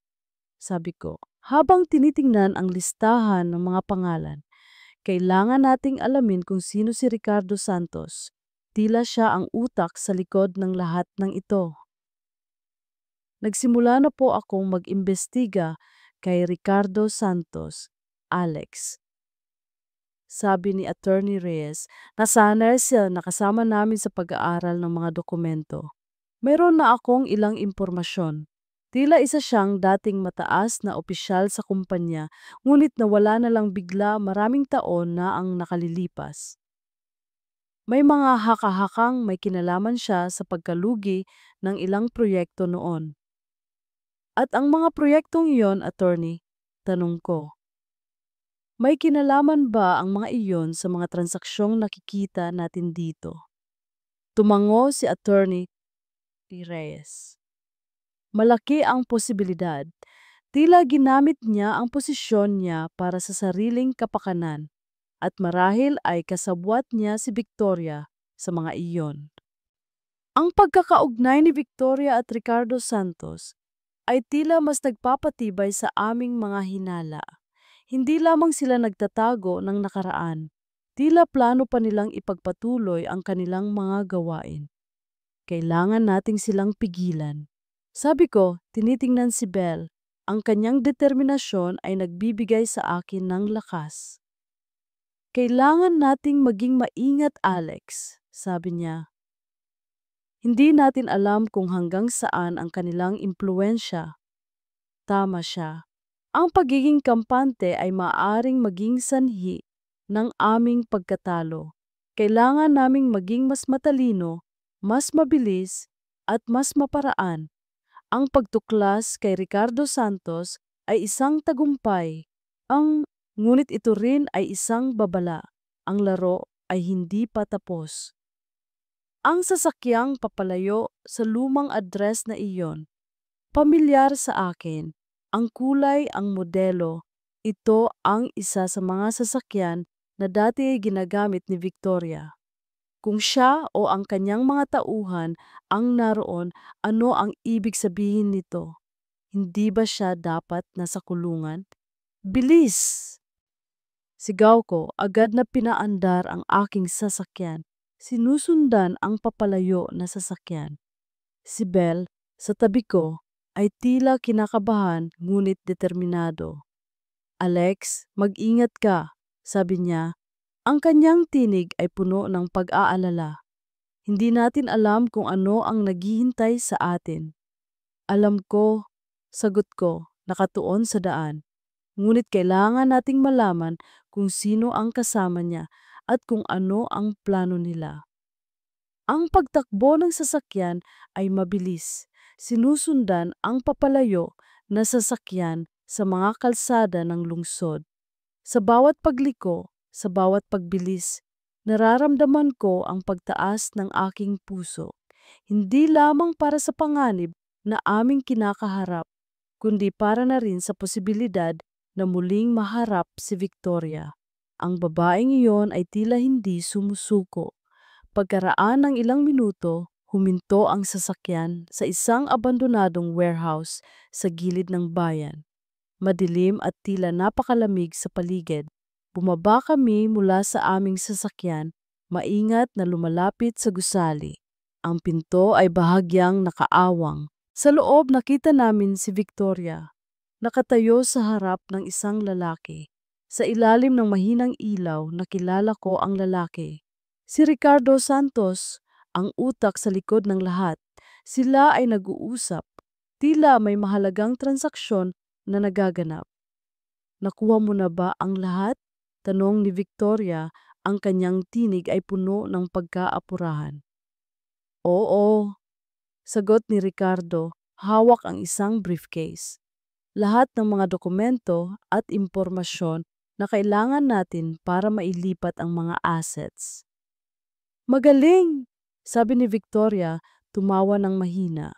Speaker 1: sabi ko, habang tinitingnan ang listahan ng mga pangalan, kailangan nating alamin kung sino si Ricardo Santos. Tila siya ang utak sa likod ng lahat ng ito. Nagsimula na po akong mag-imbestiga kay Ricardo Santos, Alex. Sabi ni Attorney Reyes, nasanay siya na kasama namin sa pag-aaral ng mga dokumento. Meron na akong ilang impormasyon. Tila isa siyang dating mataas na opisyal sa kumpanya, ngunit nawala na lang bigla maraming taon na ang nakalilipas. May mga haka-hakang may kinalaman siya sa pagkalugi ng ilang proyekto noon. At ang mga proyektong iyon, attorney, tanong ko, may kinalaman ba ang mga iyon sa mga transaksyong nakikita natin dito? Tumango si Attorney Reyes. Malaki ang posibilidad. Tila ginamit niya ang posisyon niya para sa sariling kapakanan at marahil ay kasabwat niya si Victoria sa mga iyon. Ang pagkakaugnay ni Victoria at Ricardo Santos ay tila mas nagpapatibay sa aming mga hinala. Hindi lamang sila nagtatago ng nakaraan, tila plano pa nilang ipagpatuloy ang kanilang mga gawain. Kailangan nating silang pigilan. Sabi ko, tinitingnan si Belle. Ang kanyang determinasyon ay nagbibigay sa akin ng lakas. Kailangan nating maging maingat, Alex, sabi niya. Hindi natin alam kung hanggang saan ang kanilang impluensya. Tama siya. Ang pagiging kampante ay maaaring maging sanhi ng aming pagkatalo. Kailangan naming maging mas matalino, mas mabilis, at mas maparaan. Ang pagtuklas kay Ricardo Santos ay isang tagumpay. Ngunit ito rin ay isang babala. Ang laro ay hindi pa tapos. Ang sasakyang papalayo sa lumang address na iyon, pamilyar sa akin. Ang kulay, ang modelo, ito ang isa sa mga sasakyan na dati ay ginagamit ni Victoria. Kung siya o ang kanyang mga tauhan ang naroon, ano ang ibig sabihin nito? Hindi ba siya dapat nasa kulungan? Bilis! Sigaw ko, agad na pinaandar ang aking sasakyan. Sinusundan ang papalayo na sasakyan. Si Belle, sa tabi ko, ay tila kinakabahan ngunit determinado. Alex, mag-ingat ka, sabi niya. Ang kanyang tinig ay puno ng pag-aalala. Hindi natin alam kung ano ang naghihintay sa atin. Alam ko, sagot ko, nakatuon sa daan. Ngunit kailangan nating malaman kung sino ang kasama niya at kung ano ang plano nila. Ang pagtakbo ng sasakyan ay mabilis. Sinusundan ang papalayo na sasakyan sa mga kalsada ng lungsod. Sa bawat pagliko, sa bawat pagbilis, nararamdaman ko ang pagtaas ng aking puso. Hindi lamang para sa panganib na aming kinakaharap, kundi para na rin sa posibilidad na muling maharap si Victoria. Ang babaeng iyon ay tila hindi sumusuko. Pagkaraan ng ilang minuto, huminto ang sasakyan sa isang abandonadong warehouse sa gilid ng bayan. Madilim at tila napakalamig sa paligid. Bumaba kami mula sa aming sasakyan, maingat na lumalapit sa gusali. Ang pinto ay bahagyang nakaawang. Sa loob nakita namin si Victoria. Nakatayo sa harap ng isang lalaki. Sa ilalim ng mahinang ilaw, nakilala ko ang lalaki. Si Ricardo Santos, ang utak sa likod ng lahat. Sila ay nag-uusap. Tila may mahalagang transaksyon na nagaganap. Nakuha mo na ba ang lahat? Tanong ni Victoria, ang kanyang tinig ay puno ng pagkaapurahan. Oo, sagot ni Ricardo, hawak ang isang briefcase. Lahat ng mga dokumento at impormasyon na kailangan natin para mailipat ang mga assets. Magaling! Sabi ni Victoria, tumawa ng mahina.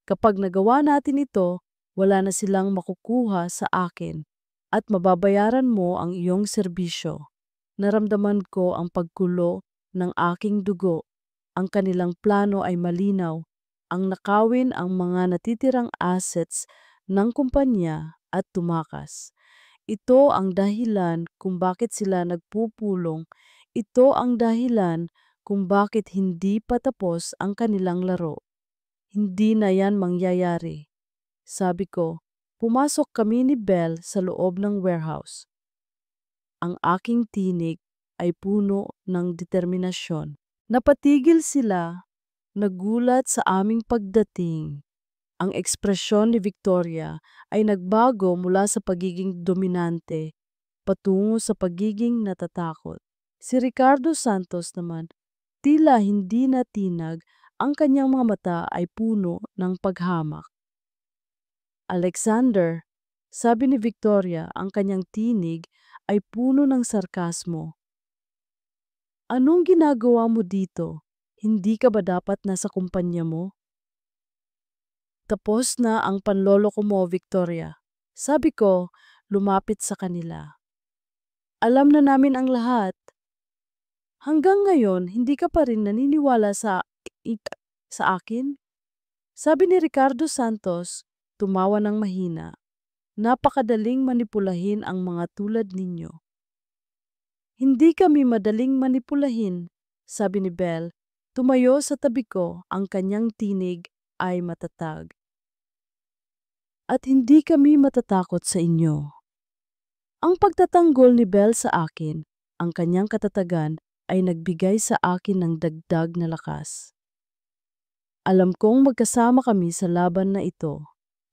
Speaker 1: Kapag nagawa natin ito, wala na silang makukuha sa akin at mababayaran mo ang iyong serbisyo. Naramdaman ko ang pagkulo ng aking dugo. Ang kanilang plano ay malinaw, ang nakawin ang mga natitirang assets ng kumpanya at tumakas. Ito ang dahilan kung bakit sila nagpupulong. Ito ang dahilan kung bakit hindi pa tapos ang kanilang laro. Hindi na yan mangyayari. Sabi ko, pumasok kami ni Belle sa loob ng warehouse. Ang aking tinig ay puno ng determinasyon. Napatigil sila, nagulat sa aming pagdating. Ang ekspresyon ni Victoria ay nagbago mula sa pagiging dominante patungo sa pagiging natatakot. Si Ricardo Santos naman, tila hindi natinag, ang kanyang mga mata ay puno ng paghamak. Alexander, sabi ni Victoria, ang kanyang tinig ay puno ng sarkasmo. Anong ginagawa mo dito? Hindi ka ba dapat nasa kumpanya mo? Tapos na ang panloloko mo, Victoria. Sabi ko, lumapit sa kanila. Alam na namin ang lahat. Hanggang ngayon, hindi ka pa rin naniniwala sa akin? Sabi ni Ricardo Santos, tumawa ng mahina. Napakadaling manipulahin ang mga tulad ninyo. Hindi kami madaling manipulahin, sabi ni Belle. Tumayo sa tabi ko, ang kanyang tinig ay matatag. At hindi kami matatakot sa inyo. Ang pagtatanggol ni Belle sa akin, ang kanyang katatagan, ay nagbigay sa akin ng dagdag na lakas. Alam kong magkasama kami sa laban na ito.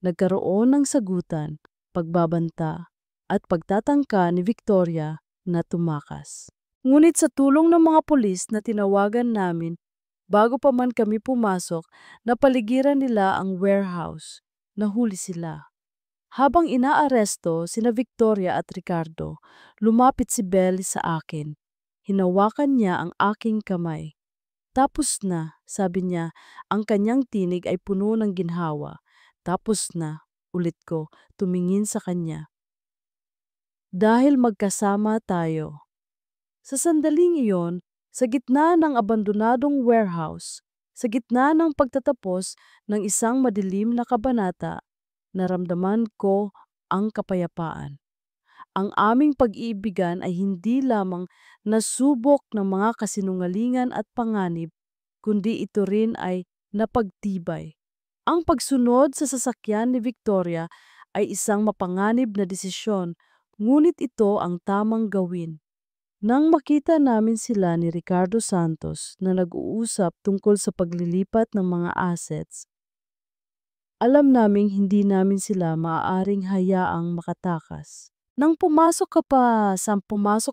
Speaker 1: Nagkaroon ng sagutan, pagbabanta, at pagtatangka ni Victoria na tumakas. Ngunit sa tulong ng mga pulis na tinawagan namin, bago pa man kami pumasok, napaligiran nila ang warehouse. Nahuli sila. Habang inaaresto sina Victoria at Ricardo, lumapit si Belle sa akin. Hinawakan niya ang aking kamay. Tapos na, sabi niya, ang kanyang tinig ay puno ng ginhawa. Tapos na, ulit ko, tumingin sa kanya. Dahil magkasama tayo. Sa sandaling iyon, sa gitna ng abandonadong warehouse, sa gitna ng pagtatapos ng isang madilim na kabanata, naramdaman ko ang kapayapaan. Ang aming pag-iibigan ay hindi lamang nasubok ng mga kasinungalingan at panganib, kundi ito rin ay napagtibay. Ang pagsunod sa sasakyan ni Victoria ay isang mapanganib na desisyon, ngunit ito ang tamang gawin. Nang makita namin sila ni Ricardo Santos na nag-uusap tungkol sa paglilipat ng mga assets, alam naming hindi namin sila maaaring hayaang makatakas. Nang pumasok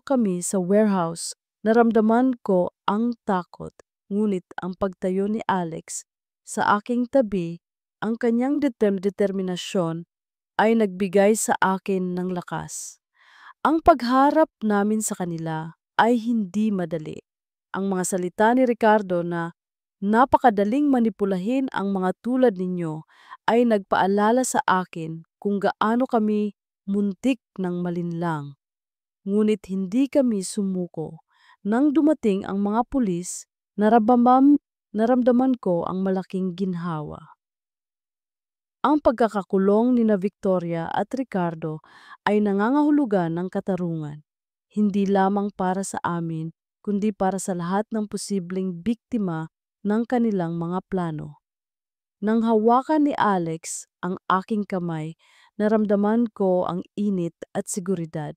Speaker 1: kami sa warehouse, naramdaman ko ang takot. Ngunit ang pagtayo ni Alex sa aking tabi, ang kanyang determinasyon ay nagbigay sa akin ng lakas. Ang pagharap namin sa kanila ay hindi madali. Ang mga salita ni Ricardo na napakadaling manipulahin ang mga tulad ninyo ay nagpaalala sa akin kung gaano kami muntik ng malinlang. Ngunit hindi kami sumuko. Nang dumating ang mga pulis, naramdaman ko ang malaking ginhawa. Ang pagkakakulong ni na Victoria at Ricardo ay nangangahulugan ng katarungan, hindi lamang para sa amin, kundi para sa lahat ng posibleng biktima ng kanilang mga plano. Nang hawakan ni Alex ang aking kamay, naramdaman ko ang init at seguridad.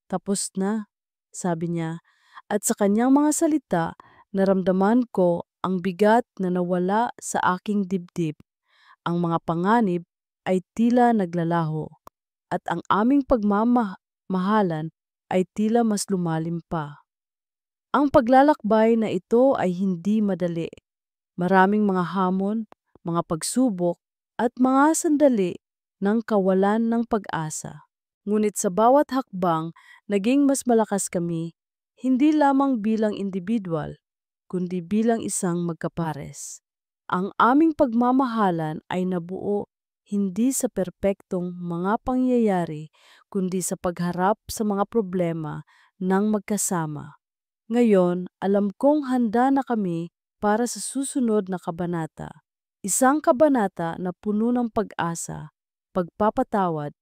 Speaker 1: Tapos na, sabi niya, At sa kanyang mga salita, naramdaman ko ang bigat na nawala sa aking dibdib. Ang mga panganib ay tila naglalaho at ang aming pagmamahalan ay tila mas lumalim pa. Ang paglalakbay na ito ay hindi madali. Maraming mga hamon, mga pagsubok, at mga sandali ng kawalan ng pag-asa. Ngunit sa bawat hakbang, naging mas malakas kami, hindi lamang bilang individual, kundi bilang isang magkapares. Ang aming pagmamahalan ay nabuo hindi sa perpektong mga pangyayari, kundi sa pagharap sa mga problema ng magkasama. Ngayon, alam kong handa na kami para sa susunod na kabanata. Isang kabanata na puno ng pag-asa, pagpapatawad,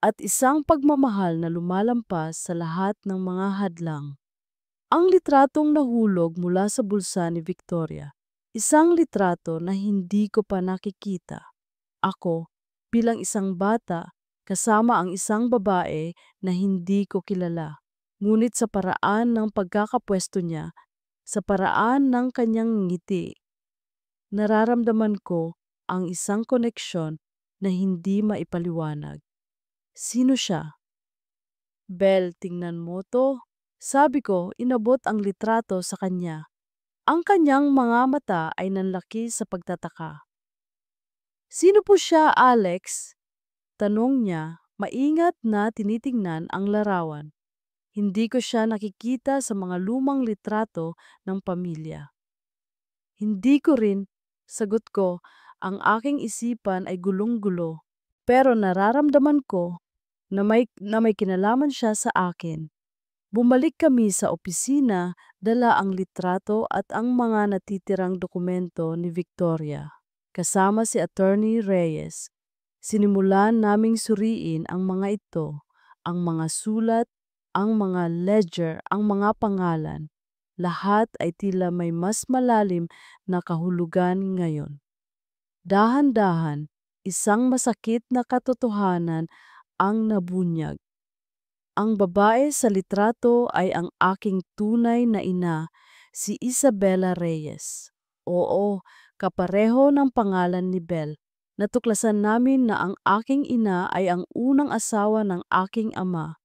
Speaker 1: at isang pagmamahal na lumalampas sa lahat ng mga hadlang. Ang litratong nahulog mula sa bulsa ni Victoria. Isang litrato na hindi ko pa nakikita. Ako, bilang isang bata, kasama ang isang babae na hindi ko kilala. Ngunit sa paraan ng pagkakapwesto niya, sa paraan ng kanyang ngiti, nararamdaman ko ang isang koneksyon na hindi maipaliwanag. Sino siya? Belle, tingnan mo to. Sabi ko, inabot ang litrato sa kanya. Ang kanyang mga mata ay nanlaki sa pagtataka. Sino po siya, Alex? Tanong niya, maingat na tinitingnan ang larawan. Hindi ko siya nakikita sa mga lumang litrato ng pamilya. Hindi ko rin, sagot ko, ang aking isipan ay gulong-gulo. Pero nararamdaman ko na may kinalaman siya sa akin. Bumalik kami sa opisina, dala ang litrato at ang mga natitirang dokumento ni Victoria. Kasama si Attorney Reyes, sinimulan naming suriin ang mga ito, ang mga sulat, ang mga ledger, ang mga pangalan. Lahat ay tila may mas malalim na kahulugan ngayon. Dahan-dahan, isang masakit na katotohanan ang nabunyag. Ang babae sa litrato ay ang aking tunay na ina, si Isabela Reyes. Oo, kapareho ng pangalan ni Belle. Natuklasan namin na ang aking ina ay ang unang asawa ng aking ama,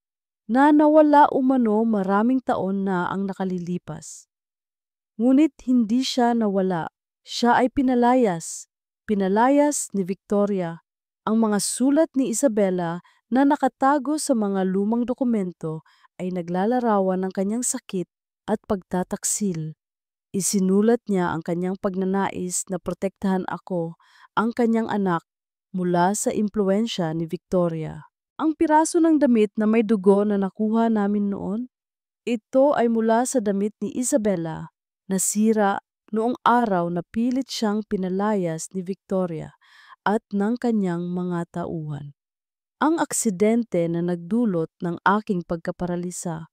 Speaker 1: na nawala umano maraming taon na ang nakalilipas. Ngunit hindi siya nawala, siya ay pinalayas. Pinalayas ni Victoria. Ang mga sulat ni Isabela na nakatago sa mga lumang dokumento ay naglalarawan ng kanyang sakit at pagtataksil. Isinulat niya ang kanyang pagnanais na protektahan ako, ang kanyang anak, mula sa impluensya ni Victoria. Ang piraso ng damit na may dugo na nakuha namin noon, ito ay mula sa damit ni Isabela, nasira noong araw na pilit siyang pinalayas ni Victoria at ng kanyang mga tauhan. Ang aksidente na nagdulot ng aking pagkaparalisa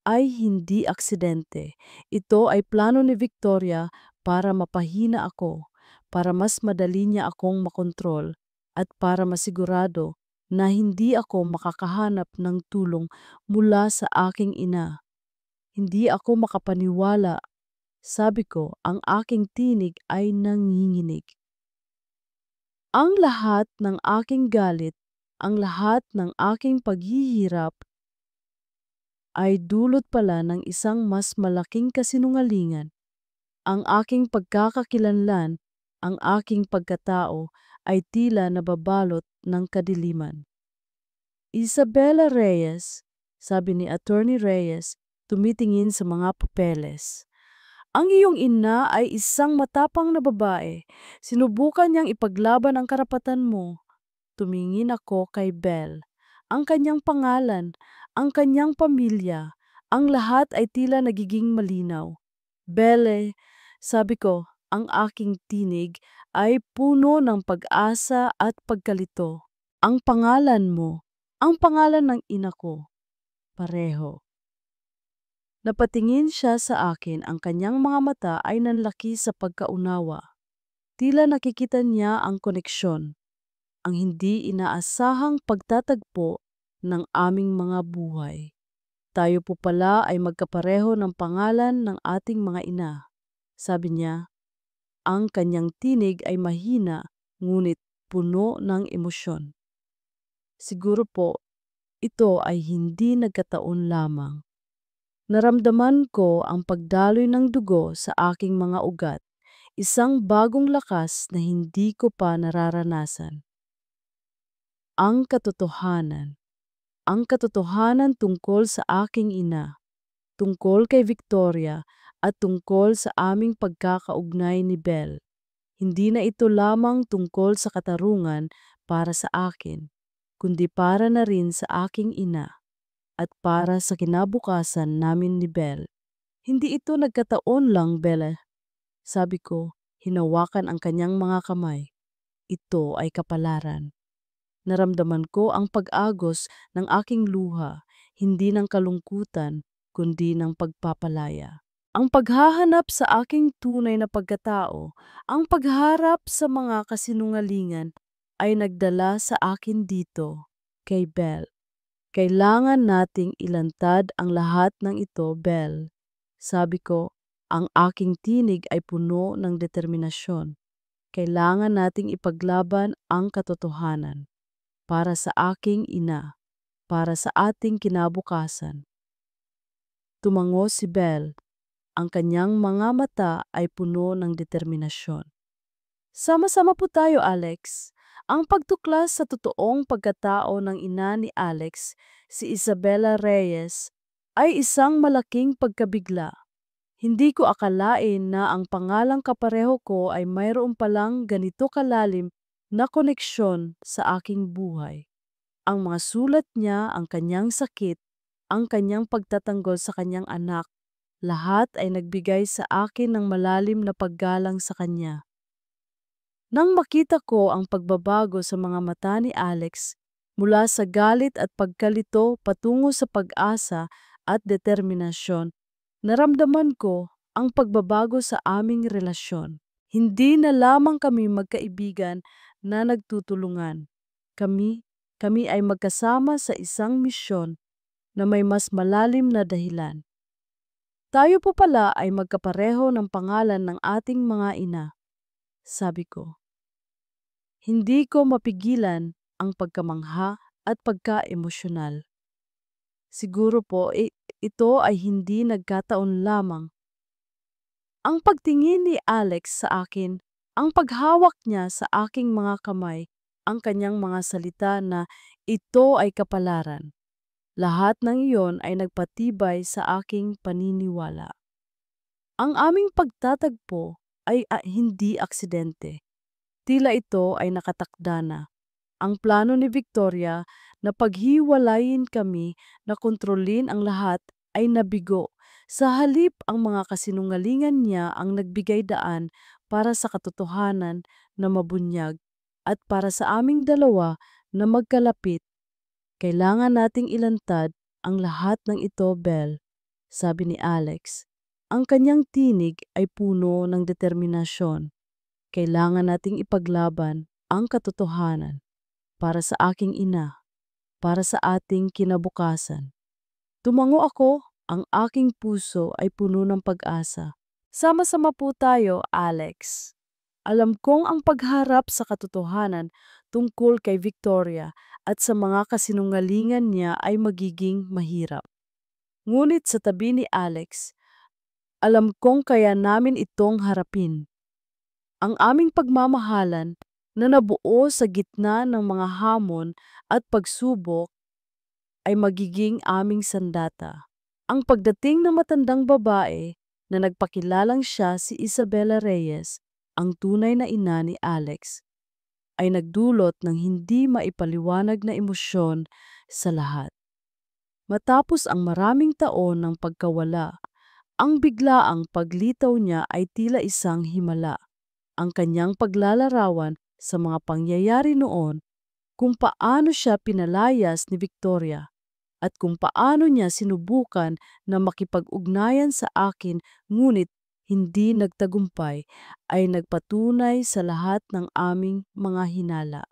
Speaker 1: ay hindi aksidente. Ito ay plano ni Victoria para mapahina ako, para mas madali niya akong makontrol, at para masigurado na hindi ako makakahanap ng tulong mula sa aking ina. Hindi ako makapaniwala. Sabi ko, ang aking tinig ay nanginginig. Ang lahat ng aking galit, ang lahat ng aking paghihirap ay dulot pala ng isang mas malaking kasinungalingan. Ang aking pagkakakilanlan, ang aking pagkatao ay tila nababalot ng kadiliman. Isabela Reyes, sabi ni Attorney Reyes, tumitingin sa mga papeles. Ang iyong ina ay isang matapang na babae. Sinubukan niyang ipaglaban ang karapatan mo. Tumingin ako kay Belle. Ang kanyang pangalan, ang kanyang pamilya, ang lahat ay tila nagiging malinaw. Belle, sabi ko, ang aking tinig ay puno ng pag-asa at pagkalito. Ang pangalan mo, ang pangalan ng ina ko, pareho. Napatingin siya sa akin, ang kanyang mga mata ay nanlaki sa pagkaunawa. Tila nakikita niya ang koneksyon, ang hindi inaasahang pagtatagpo ng aming mga buhay. tayo po pala ay magkapareho ng pangalan ng ating mga ina. Sabi niya, ang kanyang tinig ay mahina ngunit puno ng emosyon. Siguro po, ito ay hindi nagkataon lamang. Naramdaman ko ang pagdaloy ng dugo sa aking mga ugat, isang bagong lakas na hindi ko pa nararanasan. Ang katotohanan. Ang katotohanan tungkol sa aking ina, tungkol kay Victoria at tungkol sa aming pagkakaugnay ni Belle. Hindi na ito lamang tungkol sa katarungan para sa akin, kundi para na rin sa aking ina at para sa kinabukasan namin ni Belle. Hindi ito nagkataon lang, Belle. Sabi ko, hinawakan ang kanyang mga kamay. Ito ay kapalaran. Naramdaman ko ang pag-agos ng aking luha, hindi ng kalungkutan, kundi ng pagpapalaya. Ang paghahanap sa aking tunay na pagkatao, ang pagharap sa mga kasinungalingan ay nagdala sa akin dito, kay Belle. Kailangan nating ilantad ang lahat ng ito, Belle. Sabi ko, ang aking tinig ay puno ng determinasyon. Kailangan nating ipaglaban ang katotohanan. Para sa aking ina, para sa ating kinabukasan. Tumango si Belle. Ang kanyang mga mata ay puno ng determinasyon. Sama-sama po tayo, Alex. Ang pagtuklas sa totoong pagkatao ng ina ni Alex, si Isabela Reyes, ay isang malaking pagkabigla. Hindi ko akalain na ang pangalang kapareho ko ay mayroon palang ganito kalalim na koneksyon sa aking buhay. Ang mga sulat niya, ang kanyang sakit, ang kanyang pagtatanggol sa kanyang anak, lahat ay nagbigay sa akin ng malalim na paggalang sa kanya. Nang makita ko ang pagbabago sa mga mata ni Alex, mula sa galit at pagkalito patungo sa pag-asa at determinasyon, naramdaman ko ang pagbabago sa aming relasyon. Hindi na lamang kami magkaibigan na nagtutulungan. Kami ay magkasama sa isang misyon na may mas malalim na dahilan. Tayo po pala ay magkapareho ng pangalan ng ating mga ina. Sabi ko, hindi ko mapigilan ang pagkamangha at pagka-emosyonal. Siguro po ito ay hindi nagkataon lamang. Ang pagtingin ni Alex sa akin, ang paghawak niya sa aking mga kamay, ang kanyang mga salita na ito ay kapalaran. Lahat ng iyon ay nagpatibay sa aking paniniwala. Ang aming pagtatagpo ay hindi aksidente. Tila ito ay nakatakda na. Ang plano ni Victoria na paghiwalayin kami na kontrolin ang lahat ay nabigo. Sa halip ang mga kasinungalingan niya ang nagbigay daan para sa katotohanan na mabunyag at para sa aming dalawa na magkalapit. Kailangan nating ilantad ang lahat ng ito, Belle, sabi ni Alex. Ang kanyang tinig ay puno ng determinasyon. Kailangan nating ipaglaban ang katotohanan para sa aking ina, para sa ating kinabukasan. Tumango ako, ang aking puso ay puno ng pag-asa. Sama-sama po tayo, Alex. Alam kong ang pagharap sa katotohanan tungkol kay Victoria at sa mga kasinungalingan niya ay magiging mahirap. Ngunit sa tabi ni Alex, alam kong kaya namin itong harapin. Ang aming pagmamahalan na nabuo sa gitna ng mga hamon at pagsubok ay magiging aming sandata. Ang pagdating ng matandang babae na nagpakilalang siya si Isabela Reyes, ang tunay na ina ni Alex, ay nagdulot ng hindi maipaliwanag na emosyon sa lahat. Matapos ang maraming taon ng pagkawala, ang biglaang paglitaw niya ay tila isang himala. Ang kanyang paglalarawan sa mga pangyayari noon, kung paano siya pinalayas ni Victoria, at kung paano niya sinubukan na makipag-ugnayan sa akin ngunit hindi nagtagumpay, ay nagpatunay sa lahat ng aming mga hinala.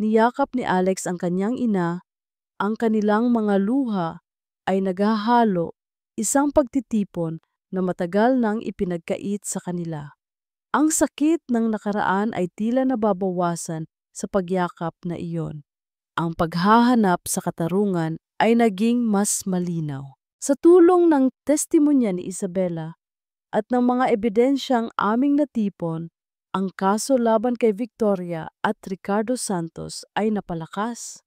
Speaker 1: Niyakap ni Alex ang kanyang ina, ang kanilang mga luha ay naghahalo, isang pagtitipon na matagal nang ipinagkait sa kanila. Ang sakit ng nakaraan ay tila nababawasan sa pagyakap na iyon. Ang paghahanap sa katarungan ay naging mas malinaw. Sa tulong ng testimonya ni Isabela at ng mga ebidensyang aming natipon, ang kaso laban kay Victoria at Ricardo Santos ay napalakas.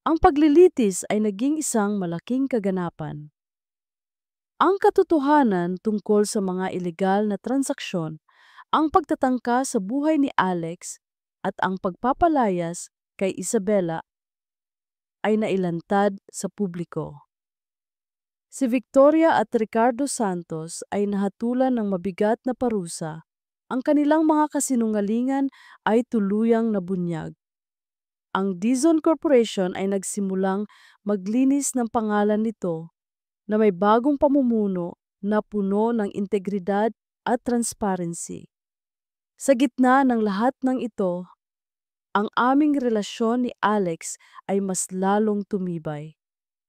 Speaker 1: Ang paglilitis ay naging isang malaking kaganapan. Ang katotohanan tungkol sa mga ilegal na transaksyon, ang pagtatangka sa buhay ni Alex at ang pagpapalayas kay Isabela ay nailantad sa publiko. Si Victoria at Ricardo Santos ay nahatulan ng mabigat na parusa. Ang kanilang mga kasinungalingan ay tuluyang nabunyag. Ang Dizon Corporation ay nagsimulang maglinis ng pangalan nito na may bagong pamumuno na puno ng integridad at transparency. Sa gitna ng lahat ng ito, ang aming relasyon ni Alex ay mas lalong tumibay.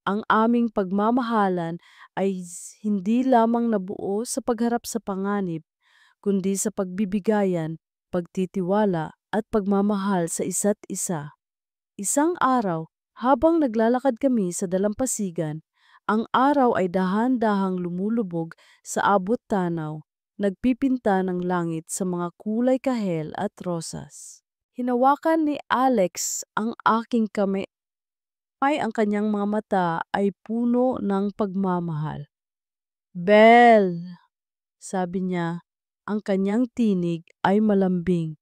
Speaker 1: Ang aming pagmamahalan ay hindi lamang nabuo sa pagharap sa panganib, kundi sa pagbibigayan, pagtitiwala at pagmamahal sa isa't isa. Isang araw, habang naglalakad kami sa dalampasigan, ang araw ay dahan-dahang lumulubog sa abot tanaw, nagpipinta ng langit sa mga kulay kahel at rosas. Hinawakan ni Alex ang aking kamay, ang kanyang mga mata ay puno ng pagmamahal. "Belle," sabi niya, ang kanyang tinig ay malambing.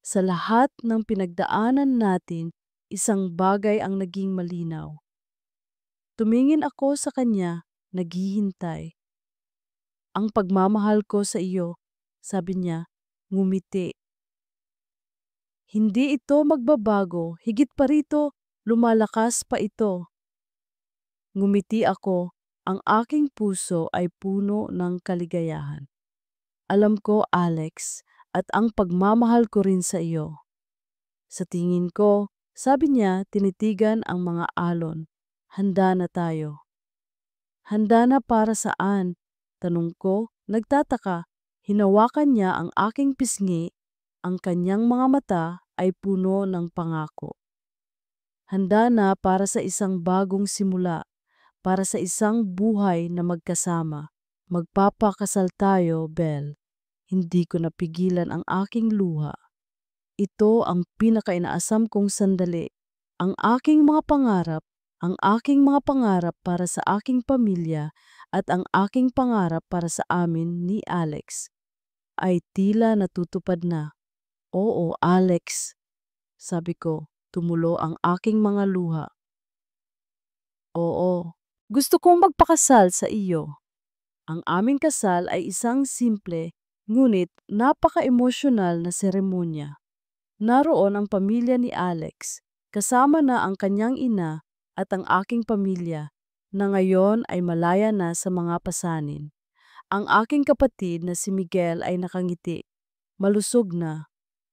Speaker 1: Sa lahat ng pinagdaanan natin, isang bagay ang naging malinaw. Tumingin ako sa kanya, naghihintay. "Ang pagmamahal ko sa iyo," sabi niya, ngumiti. "Hindi ito magbabago, higit pa rito, lumalakas pa ito." Ngumiti ako, ang aking puso ay puno ng kaligayahan. "Alam ko, Alex, at ang pagmamahal ko rin sa iyo." Sa tingin ko, sabi niya, tinitigan ang mga alon. "Handa na tayo." "Handa na para saan?" Tanong ko, nagtataka. Hinawakan niya ang aking pisngi, ang kanyang mga mata ay puno ng pangako. "Handa na para sa isang bagong simula, para sa isang buhay na magkasama. Magpapakasal tayo, Belle." Hindi ko napigilan ang aking luha. Ito ang pinakainaasam kong sandali. Ang aking mga pangarap para sa aking pamilya at ang aking pangarap para sa amin ni Alex ay tila natutupad na. "Oo, Alex," sabi ko, tumulo ang aking mga luha. "Oo, gusto kong magpakasal sa iyo." Ang aming kasal ay isang simple, ngunit napaka-emosyonal na seremonya. Naroon ang pamilya ni Alex, kasama na ang kanyang ina at ang aking pamilya, na ngayon ay malaya na sa mga pasanin. Ang aking kapatid na si Miguel ay nakangiti, malusog na.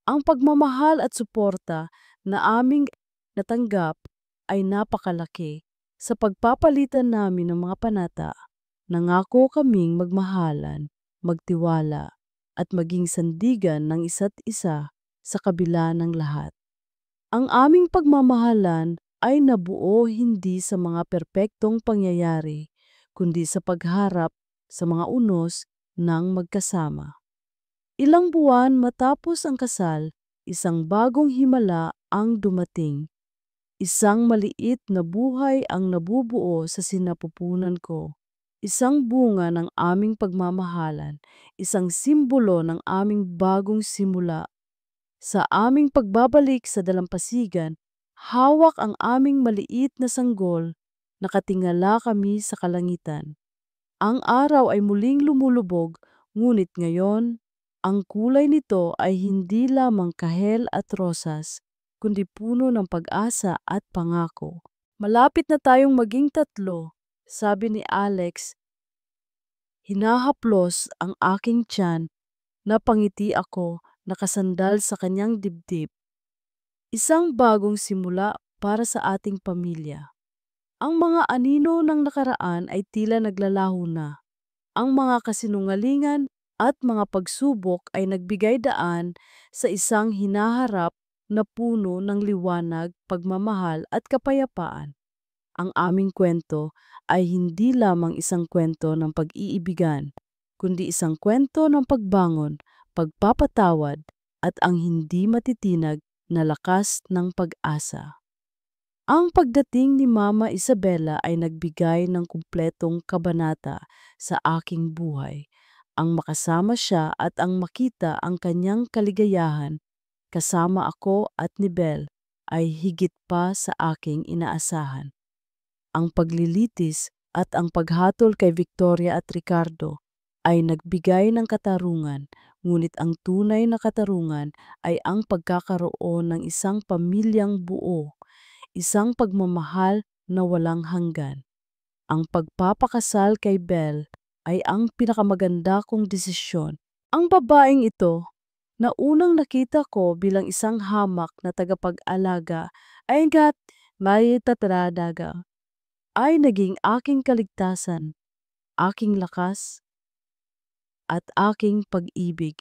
Speaker 1: Ang pagmamahal at suporta na aming natanggap ay napakalaki. Sa pagpapalitan namin ng mga panata, nangako kaming magmahalan, magtiwala, at maging sandigan ng isa't isa sa kabila ng lahat. Ang aming pagmamahalan ay nabuo hindi sa mga perpektong pangyayari, kundi sa pagharap sa mga unos ng magkasama. Ilang buwan matapos ang kasal, isang bagong himala ang dumating. Isang maliit na buhay ang nabubuo sa sinapupunan ko. Isang bunga ng aming pagmamahalan, isang simbolo ng aming bagong simula. Sa aming pagbabalik sa dalampasigan, hawak ang aming maliit na sanggol, nakatingala kami sa kalangitan. Ang araw ay muling lumulubog, ngunit ngayon, ang kulay nito ay hindi lamang kahel at rosas, kundi puno ng pag-asa at pangako. "Malapit na tayong maging tatlo," sabi ni Alex. Hinahaplos ang aking tiyan, napangiti ako, nakasandal sa kanyang dibdib. Isang bagong simula para sa ating pamilya. Ang mga anino ng nakaraan ay tila naglalaho na. Ang mga kasinungalingan at mga pagsubok ay nagbigay daan sa isang hinaharap na puno ng liwanag, pagmamahal at kapayapaan. Ang aming kwento ay hindi lamang isang kwento ng pag-iibigan, kundi isang kwento ng pagbangon, pagpapatawad at ang hindi matitinag na lakas ng pag-asa. Ang pagdating ni Mama Isabela ay nagbigay ng kumpletong kabanata sa aking buhay. Ang makasama siya at ang makita ang kanyang kaligayahan kasama ako at ni Bel ay higit pa sa aking inaasahan. Ang paglilitis at ang paghatol kay Victoria at Ricardo ay nagbigay ng katarungan, ngunit ang tunay na katarungan ay ang pagkakaroon ng isang pamilyang buo, isang pagmamahal na walang hanggan. Ang pagpapakasal kay Belle ay ang pinakamaganda kong desisyon. Ang babaeng ito, na unang nakita ko bilang isang hamak na tagapag-alaga ay hanggat may tatradaga, ay naging aking kaligtasan, aking lakas, at aking pag-ibig.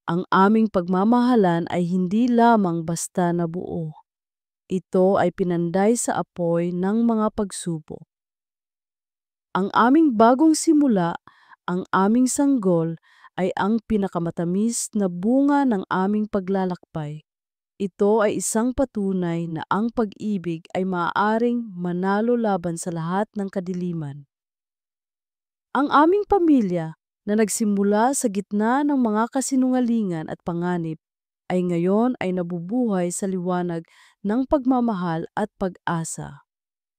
Speaker 1: Ang aming pagmamahalan ay hindi lamang basta nabuo. Ito ay pinanday sa apoy ng mga pagsubok. Ang aming bagong simula, ang aming sanggol, ay ang pinakamatamis na bunga ng aming paglalakbay. Ito ay isang patunay na ang pag-ibig ay maaaring manalo laban sa lahat ng kadiliman. Ang aming pamilya na nagsimula sa gitna ng mga kasinungalingan at panganib ay ngayon ay nabubuhay sa liwanag ng pagmamahal at pag-asa.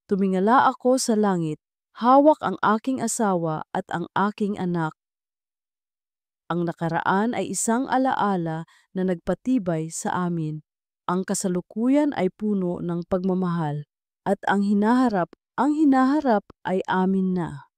Speaker 1: Tumingala ako sa langit, hawak ang aking asawa at ang aking anak. Ang nakaraan ay isang alaala na nagpatibay sa amin. Ang kasalukuyan ay puno ng pagmamahal at ang hinaharap ay amin na.